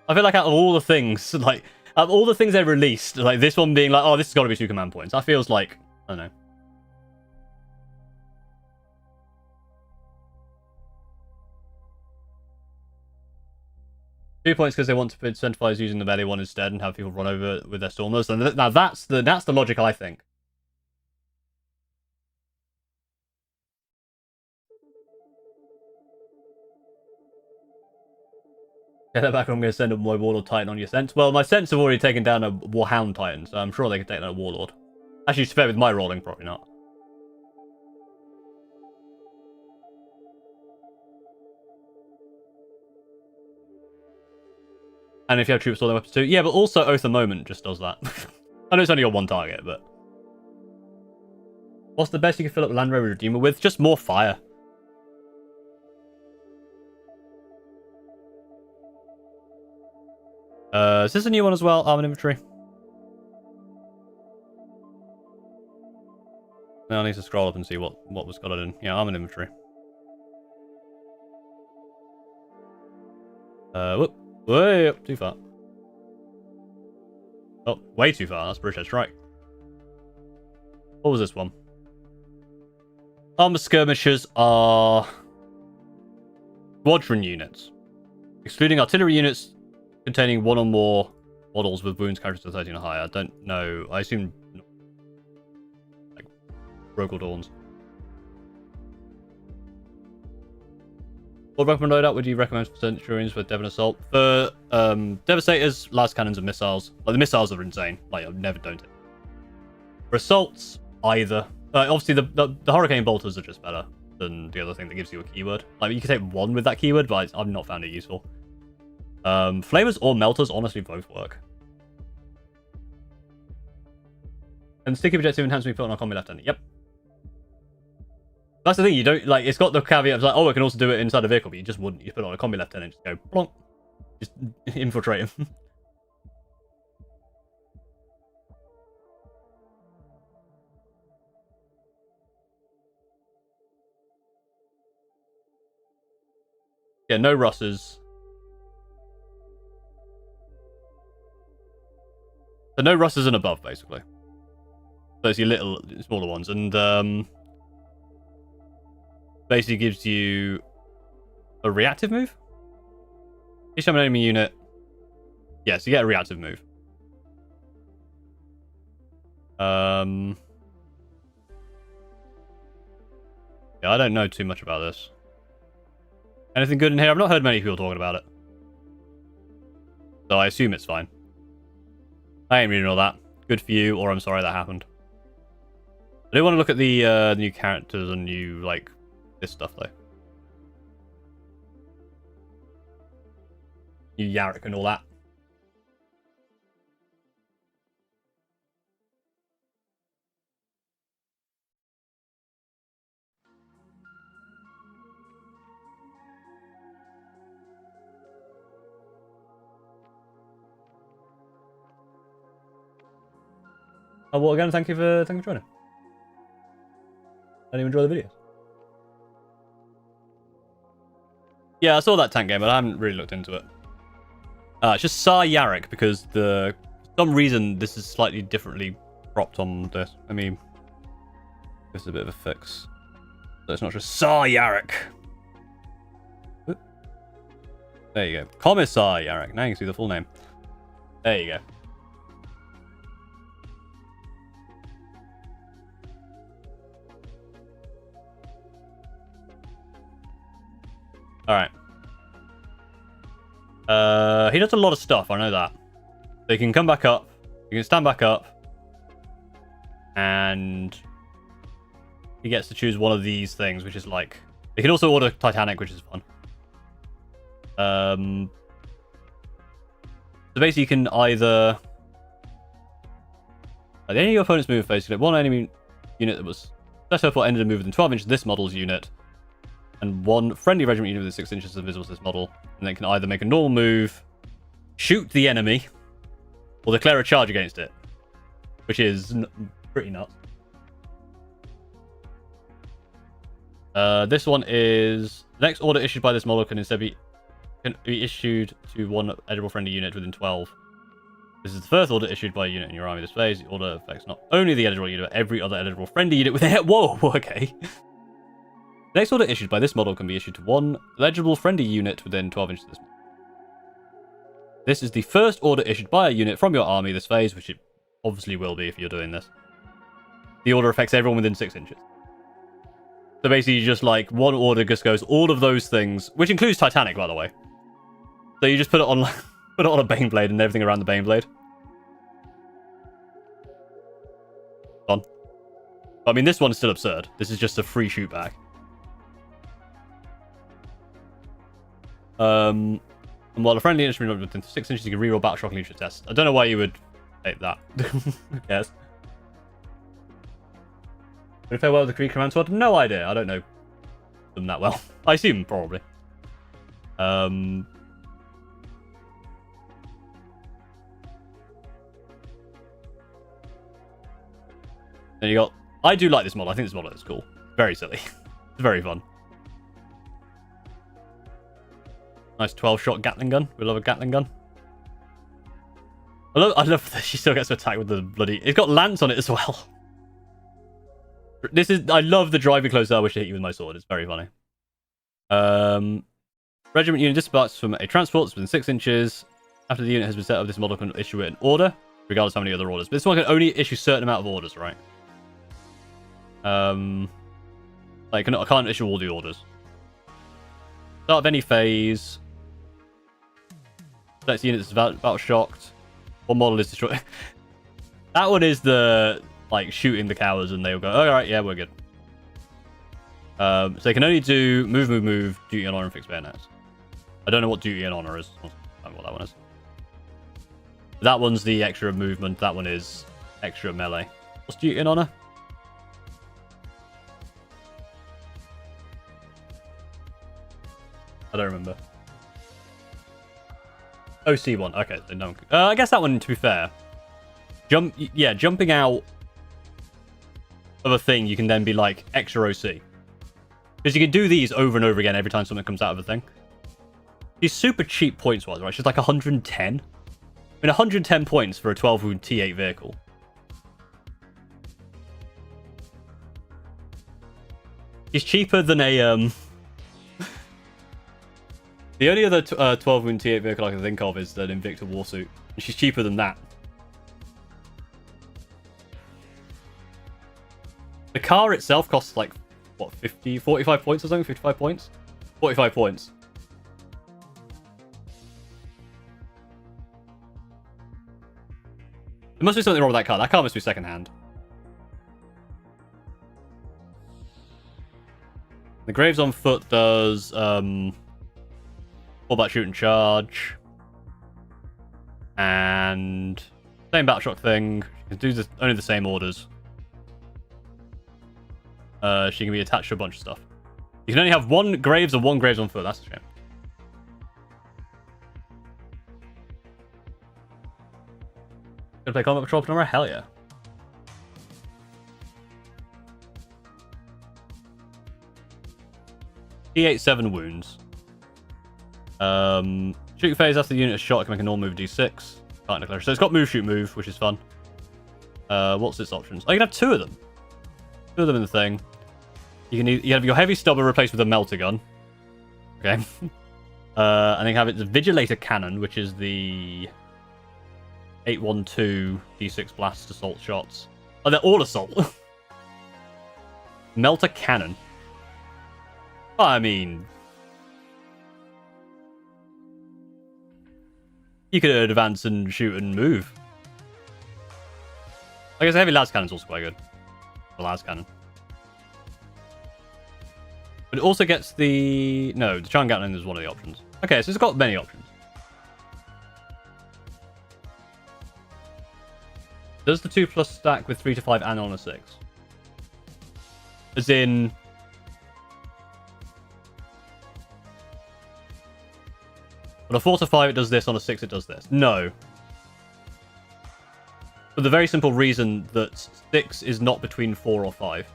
I feel like out of all the things, like out of all the things they released, like this one being like, oh, this has got to be 2 command points. That feels like, I don't know. Two points because they want to incentivize using the melee one instead and have people run over with their stormers. And now that's the logic, I think. Get that back, I'm going to send up my Warlord Titan on your Sense. Well, my Sense have already taken down a Warhound Titan, so I'm sure they can take down a Warlord. Actually, to be fair, with my rolling, probably not. And if you have troops holding weapons too. Yeah, but also Oath of Moment just does that. I know it's only got 1 target, but... What's the best you can fill up Land Rover Redeemer with? Just more fire. Is this a new one as well? Armoured Infantry? Now I need to scroll up and see what was got in. Yeah, Armoured Infantry. Whoop. Way up, too far. Oh, way too far. That's British Strike. What was this one? Armoured Skirmishers are... Squadron units. Excluding artillery units containing 1 or more models with wounds characteristics of 13 or higher. I don't know. I assume... like, Rogal Dawns. What weapon loadout would you recommend for Centurions for Devon Assault? For Devastators, Las Cannons, and Missiles. Like, the missiles are insane. Like, I've never done it. For Assaults, either. Obviously, the Hurricane Bolters are just better than the other thing that gives you a keyword. Like, you can take 1 with that keyword, but I've not found it useful. Flamers or Melters, honestly, both work. And Sticky Objective enhancement put on a combi lieutenant. Yep. That's the thing, you don't, like, it's got the caveat of like, oh, I can also do it inside a vehicle, but you just wouldn't. You put it on a combi lieutenant and just go, plonk. Just infiltrate him. Yeah, no Russes. So no Russes and above, basically. So it's your little, smaller ones. And, basically gives you a reactive move. Each time an enemy unit... Yes, you get a reactive move. Yeah, I don't know too much about this. Anything good in here? I've not heard many people talking about it. So I assume it's fine. I ain't reading all that. Good for you, or I'm sorry that happened. I do want to look at the new characters and new, like, this stuff, though. New Yarrick and all that. Oh, well, again, thank you for joining. I do enjoy the videos. Yeah, I saw that tank game, but I haven't really looked into it. It's just Tsar Yarrick, because for some reason this is slightly differently propped on this. I mean, this is a bit of a fix. So it's not just Tsar Yarrick. There you go. Commissar Yarrick. Now you can see the full name. There you go. Alright. He does a lot of stuff, I know that. So he can come back up, he can stand back up, and he gets to choose one of these things, which is like... He can also order Titanic, which is fun. So basically you can either... At the end of your opponent's move phase, select one enemy unit that was set up or ended a move within 12 inches of this model's unit, and one friendly regiment unit within 6 inches of visible to this model, and they can either make a normal move, shoot the enemy, or declare a charge against it, which is pretty nuts. This one is... The next order issued by this model can instead be issued to one eligible friendly unit within 12. This is the first order issued by a unit in your army this phase. The order affects not only the eligible unit, but every other eligible friendly unit within it. Whoa, okay. The next order issued by this model can be issued to one eligible friendly unit within 12 inches of this model. This is the first order issued by a unit from your army this phase, which it obviously will be if you're doing this. The order affects everyone within 6 inches. So basically, just like one order just goes all of those things, which includes Titanic, by the way. So you just put it on, put it on a Baneblade and everything around the Baneblade. On. I mean, this one is still absurd. This is just a free shoot back. And while a friendly instrument within 6 inches, you can reroll battle shock leadership test. I don't know why you would take that. Who cares? Would it fare well with the Kree Command Squad? No idea. I don't know them that well. I assume probably. Then you got... I do like this model. I think this model is cool. Very silly. It's very fun. Nice 12-shot Gatling gun. We love a Gatling gun. I love that she still gets to attack with the bloody... It's got lance on it as well. This is... I love the driving close. I wish to hit you with my sword. It's very funny. Regiment unit disembarks from a transport that's within 6 inches. After the unit has been set up, this model can issue it an order, regardless of how many other orders. But this one can only issue a certain amount of orders, right? Like, I can't issue all the orders. Start of any phase. Select the unit that's battle shocked. One model is destroyed. That one is the... like shooting the cowards, and they'll go, all right, yeah, we're good. So they can only do move, duty and honor, and fixed bayonets. I don't know what duty and honor is. I don't know what that one is. That one's the extra movement. That one is extra melee. What's duty and honor? I don't remember. OC1. Okay, so no. I guess that one, to be fair, jumping out of a thing, you can then be like extra OC. Because you can do these over and over again every time something comes out of a thing. He's super cheap points-wise, right? She's like 110. I mean, 110 points for a 12-wound T8 vehicle. He's cheaper than a... The only other 12-wound T8 vehicle I can think of is an Invicta Warsuit. And she's cheaper than that. The car itself costs like, what, 45 points or something? 55 points? 45 points. There must be something wrong with that car. That car must be secondhand. The Graves on Foot does all that shoot and charge. And same battle shock thing. She can do only the same orders. She can be attached to a bunch of stuff. You can only have one Graves and one Graves on Foot. That's a shame. Gonna play Combat Patrol tomorrow? Hell yeah. T8 7 wounds. Shooting phase after the unit is shot, it can make a normal move d6. Can't declare. So it's got move, shoot, move, which is fun. What's its options? Oh, you can have 2 of them. 2 of them in the thing. You have your heavy stubber replaced with a melter gun. Okay. And then you have its Vigilator Cannon, which is the 812 D6 blast assault shots. Oh, they're all assault. Melter Cannon. I mean, you could advance and shoot and move. I guess the heavy las cannon's also quite good. The las cannon. But it also gets the... No, the Charm Gatling is one of the options. Okay, so it's got many options. Does the 2+ stack with 3 to 5 and on a 6? As in... On a 4 to 5 it does this, on a 6 it does this. No. For the very simple reason that 6 is not between 4 or 5.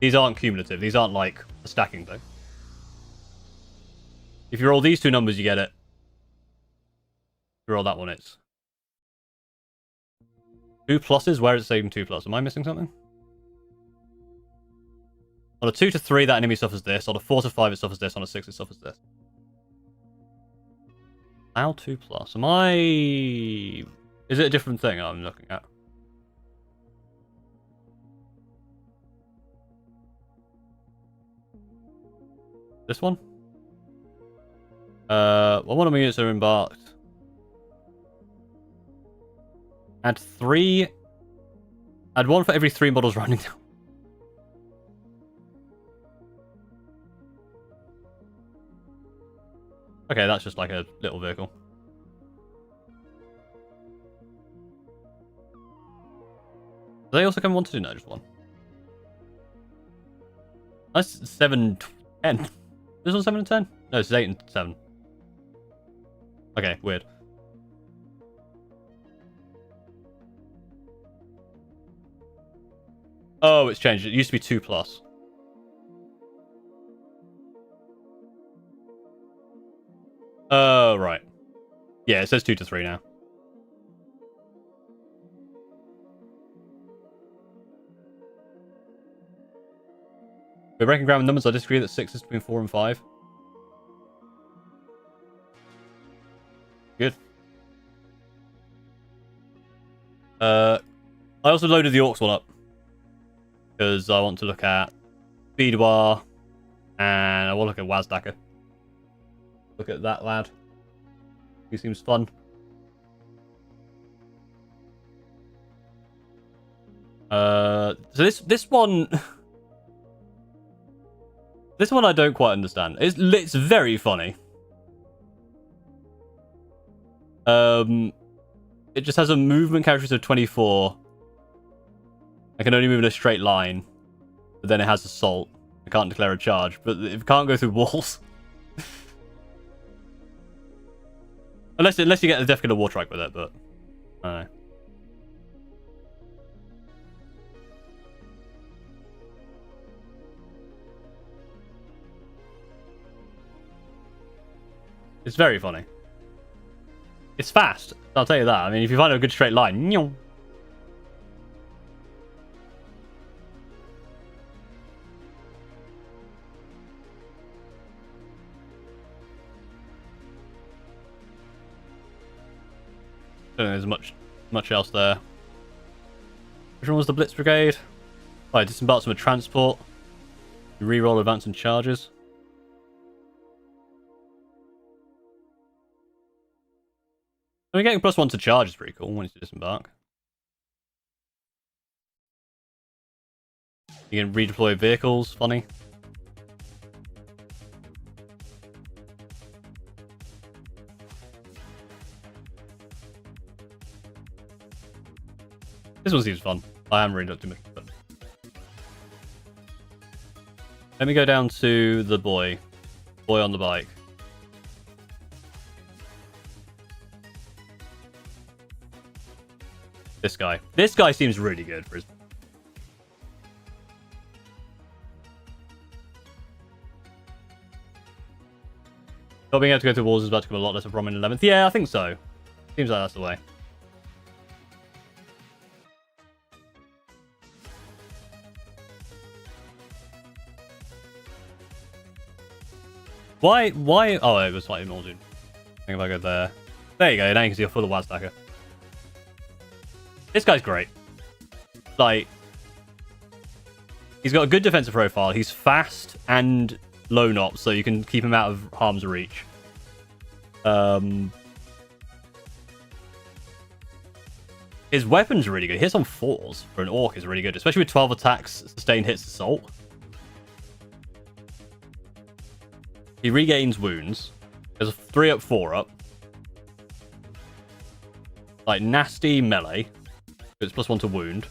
These aren't cumulative. These aren't like a stacking thing. If you roll these 2 numbers, you get it. If you roll that one, it's 2 pluses. Where is it saying 2+? Am I missing something? On a 2 to 3, that enemy suffers this. On a 4 to 5, it suffers this. On a 6, it suffers this. Now 2+. Am I... Is it a different thing I'm looking at? This one? Well, one of my units are embarked. Add 3. Add 1 for every 3 models running down. Okay, that's just like a little vehicle. Do they also come 1 to 2? No, just 1. That's 7, 10. This one's 7 and 10? No, it's 8 and 7. Okay, weird. Oh, it's changed. It used to be 2+. Oh, right. Yeah, it says 2 to 3 now. We're breaking ground with numbers. I disagree that 6 is between 4 and 5. Good. I also loaded the Orcs one up. Because I want to look at Bidwar. And I want to look at Wazdacker. Look at that lad. He seems fun. So this one... This one I don't quite understand. It's very funny. It just has a movement characteristic of 24. I can only move in a straight line. But then it has assault. I can't declare a charge. But it can't go through walls. Unless you get the Death Killer War Trike with it, but... I don't know. It's very funny. It's fast, I'll tell you that. I mean, if you find a good straight line... Nyong. I don't think there's much else there. Which one was the Blitz Brigade? Oh, I disembarked from a transport. Reroll advance and charges. I mean, getting +1 to charge is pretty cool when you disembark. You can redeploy vehicles, funny. This one seems fun. I am really not too much, but... Let me go down to the boy. Boy on the bike. this guy. This guy seems really good for his... Not being able to go to walls is about to become a lot less of a problem in 11th. Yeah, I think so. Seems like that's the way. Why? Oh, it was slightly more, dude. I think if I go there. There you go, now you can see a full WAD stacker. This guy's great. Like, he's got a good defensive profile. He's fast and low knots, so you can keep him out of harm's reach. His weapon's really good. Hits on 4s for an orc is really good, especially with 12 attacks, sustained hits, assault. He regains wounds. There's a 3-up, 4-up. Like, nasty melee. It's +1 to wound.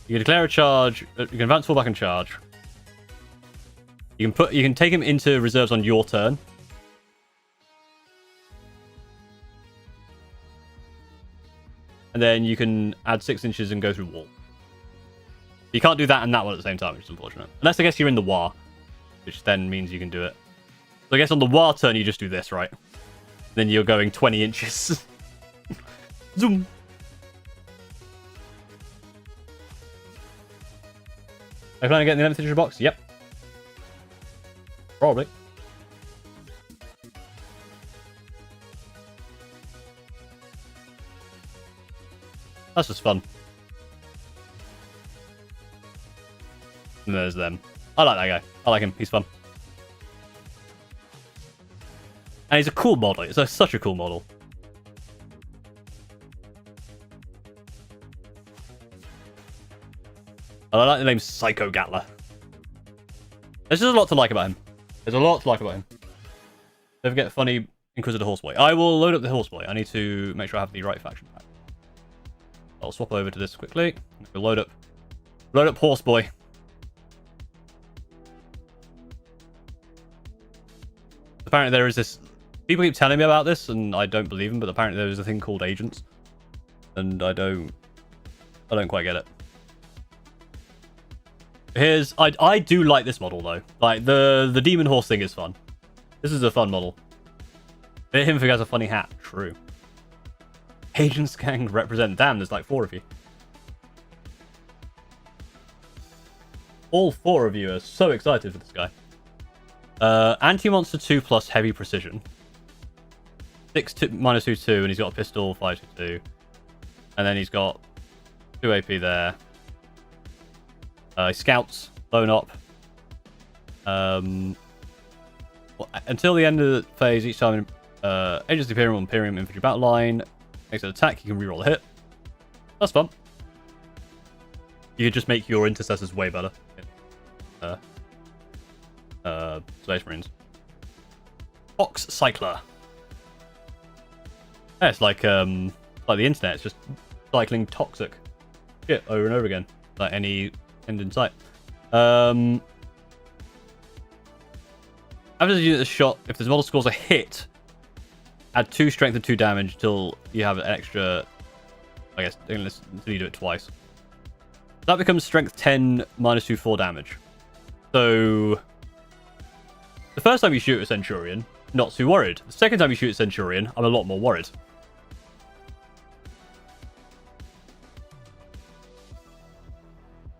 You can declare a charge. You can advance, fall back, and charge. You can take him into reserves on your turn. And then you can add 6 inches and go through wall. You can't do that and that one at the same time, which is unfortunate. Unless I guess you're in the war, which then means you can do it. So I guess on the war turn you just do this, right? Then you're going 20 inches. Zoom. Are you planning on getting the 11th edition box? Yep. Probably. That's just fun. And there's them. I like that guy. I like him. He's fun. And he's a cool model. It's such a cool model. I like the name Psycho Gatler. There's just a lot to like about him. There's a lot to like about him. Don't forget funny Inquisitor Horseboy. I will load up the Horseboy. I need to make sure I have the right faction pack. I'll swap over to this quickly. Load up Horseboy. Apparently there is this... People keep telling me about this, and I don't believe them, but apparently there is a thing called agents. And I don't quite get it. I do like this model, though. Like, the Demon Horse thing is fun. This is a fun model. Him if he has a funny hat. True. Agents gang represent. Damn, there's like 4 of you. All 4 of you are so excited for this guy. Anti-monster 2 plus heavy precision. 6 to -2/2, and he's got a pistol 5/2. And then he's got 2 AP there. He scouts, lone op. Until the end of the phase, each time Agents of the Imperium Infantry battle line makes an attack, you can reroll a hit. That's fun. You could just make your intercessors way better. Space Marines. Fox Cycler. Yeah, it's like the internet. It's just cycling toxic shit over and over again. Like any end in sight. After the unit is shot, if this model scores a hit, add 2 strength and 2 damage until you have an extra, I guess, until you do it twice. That becomes strength 10 -2 4 damage. So the first time you shoot a Centurion, not too worried. The second time you shoot a Centurion, I'm a lot more worried.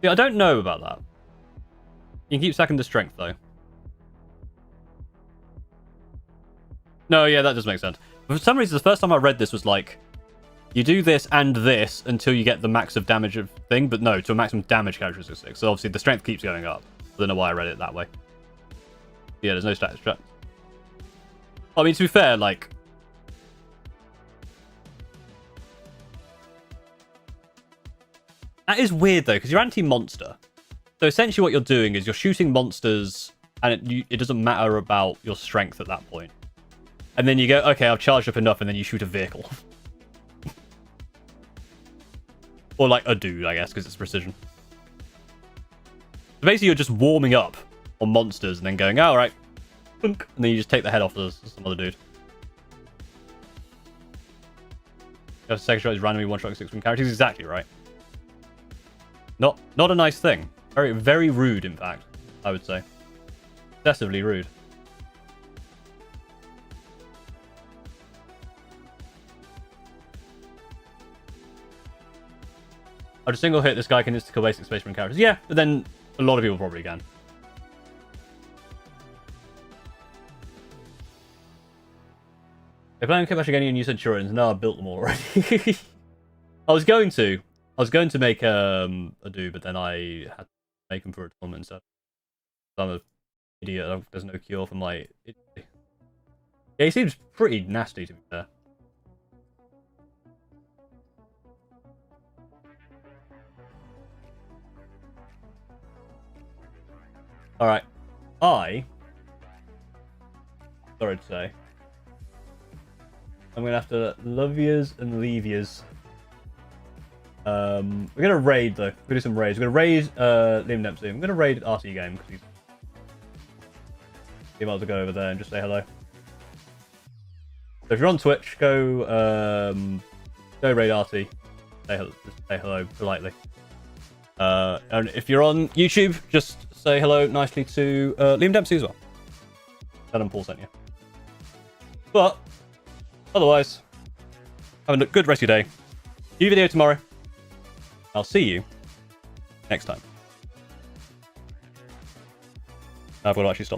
Yeah, I don't know about that. You can keep stacking the strength, though. No, yeah, that does make sense. But for some reason, the first time I read this was like, you do this and this until you get the max of damage of thing, but no, to a maximum damage characteristic. So obviously the strength keeps going up. I don't know why I read it that way. Yeah, there's no stat. I mean, to be fair, like... That is weird, though, because you're anti-monster. So essentially what you're doing is you're shooting monsters, and it doesn't matter about your strength at that point. And then you go, okay, I've charged up enough, and then you shoot a vehicle. Or like a dude, I guess, because it's precision. So basically you're just warming up on monsters and then going, all right, and then you just take the head off of some other dude. Just second shot is randomly one-shot 6-wing characters. Exactly right. Not a nice thing. Very, very rude, in fact, I would say. Excessively rude. I'd just single hit this guy can insta-kill basic Space Marine characters. Yeah, but then a lot of people probably can. If playing Kit again and you said Turins, no, I built them already. I was going to make a do, but then I had to make them for a tournament instead. I'm an idiot. There's no cure for my. Yeah, he seems pretty nasty to be fair. All right, sorry to say, I'm gonna have to love yous and leave yous. We're gonna raid though. We're gonna do some raids. We're gonna raid Liam Dempsey. I'm gonna raid RT game because he might as well go over there and just say hello. So if you're on Twitch, go raid RT. Say hello politely. And if you're on YouTube, just say hello nicely to Liam Dempsey as well. Adam Paul sent you. But otherwise, have a good rest of your day. New video tomorrow. I'll see you next time. I've got to actually stop.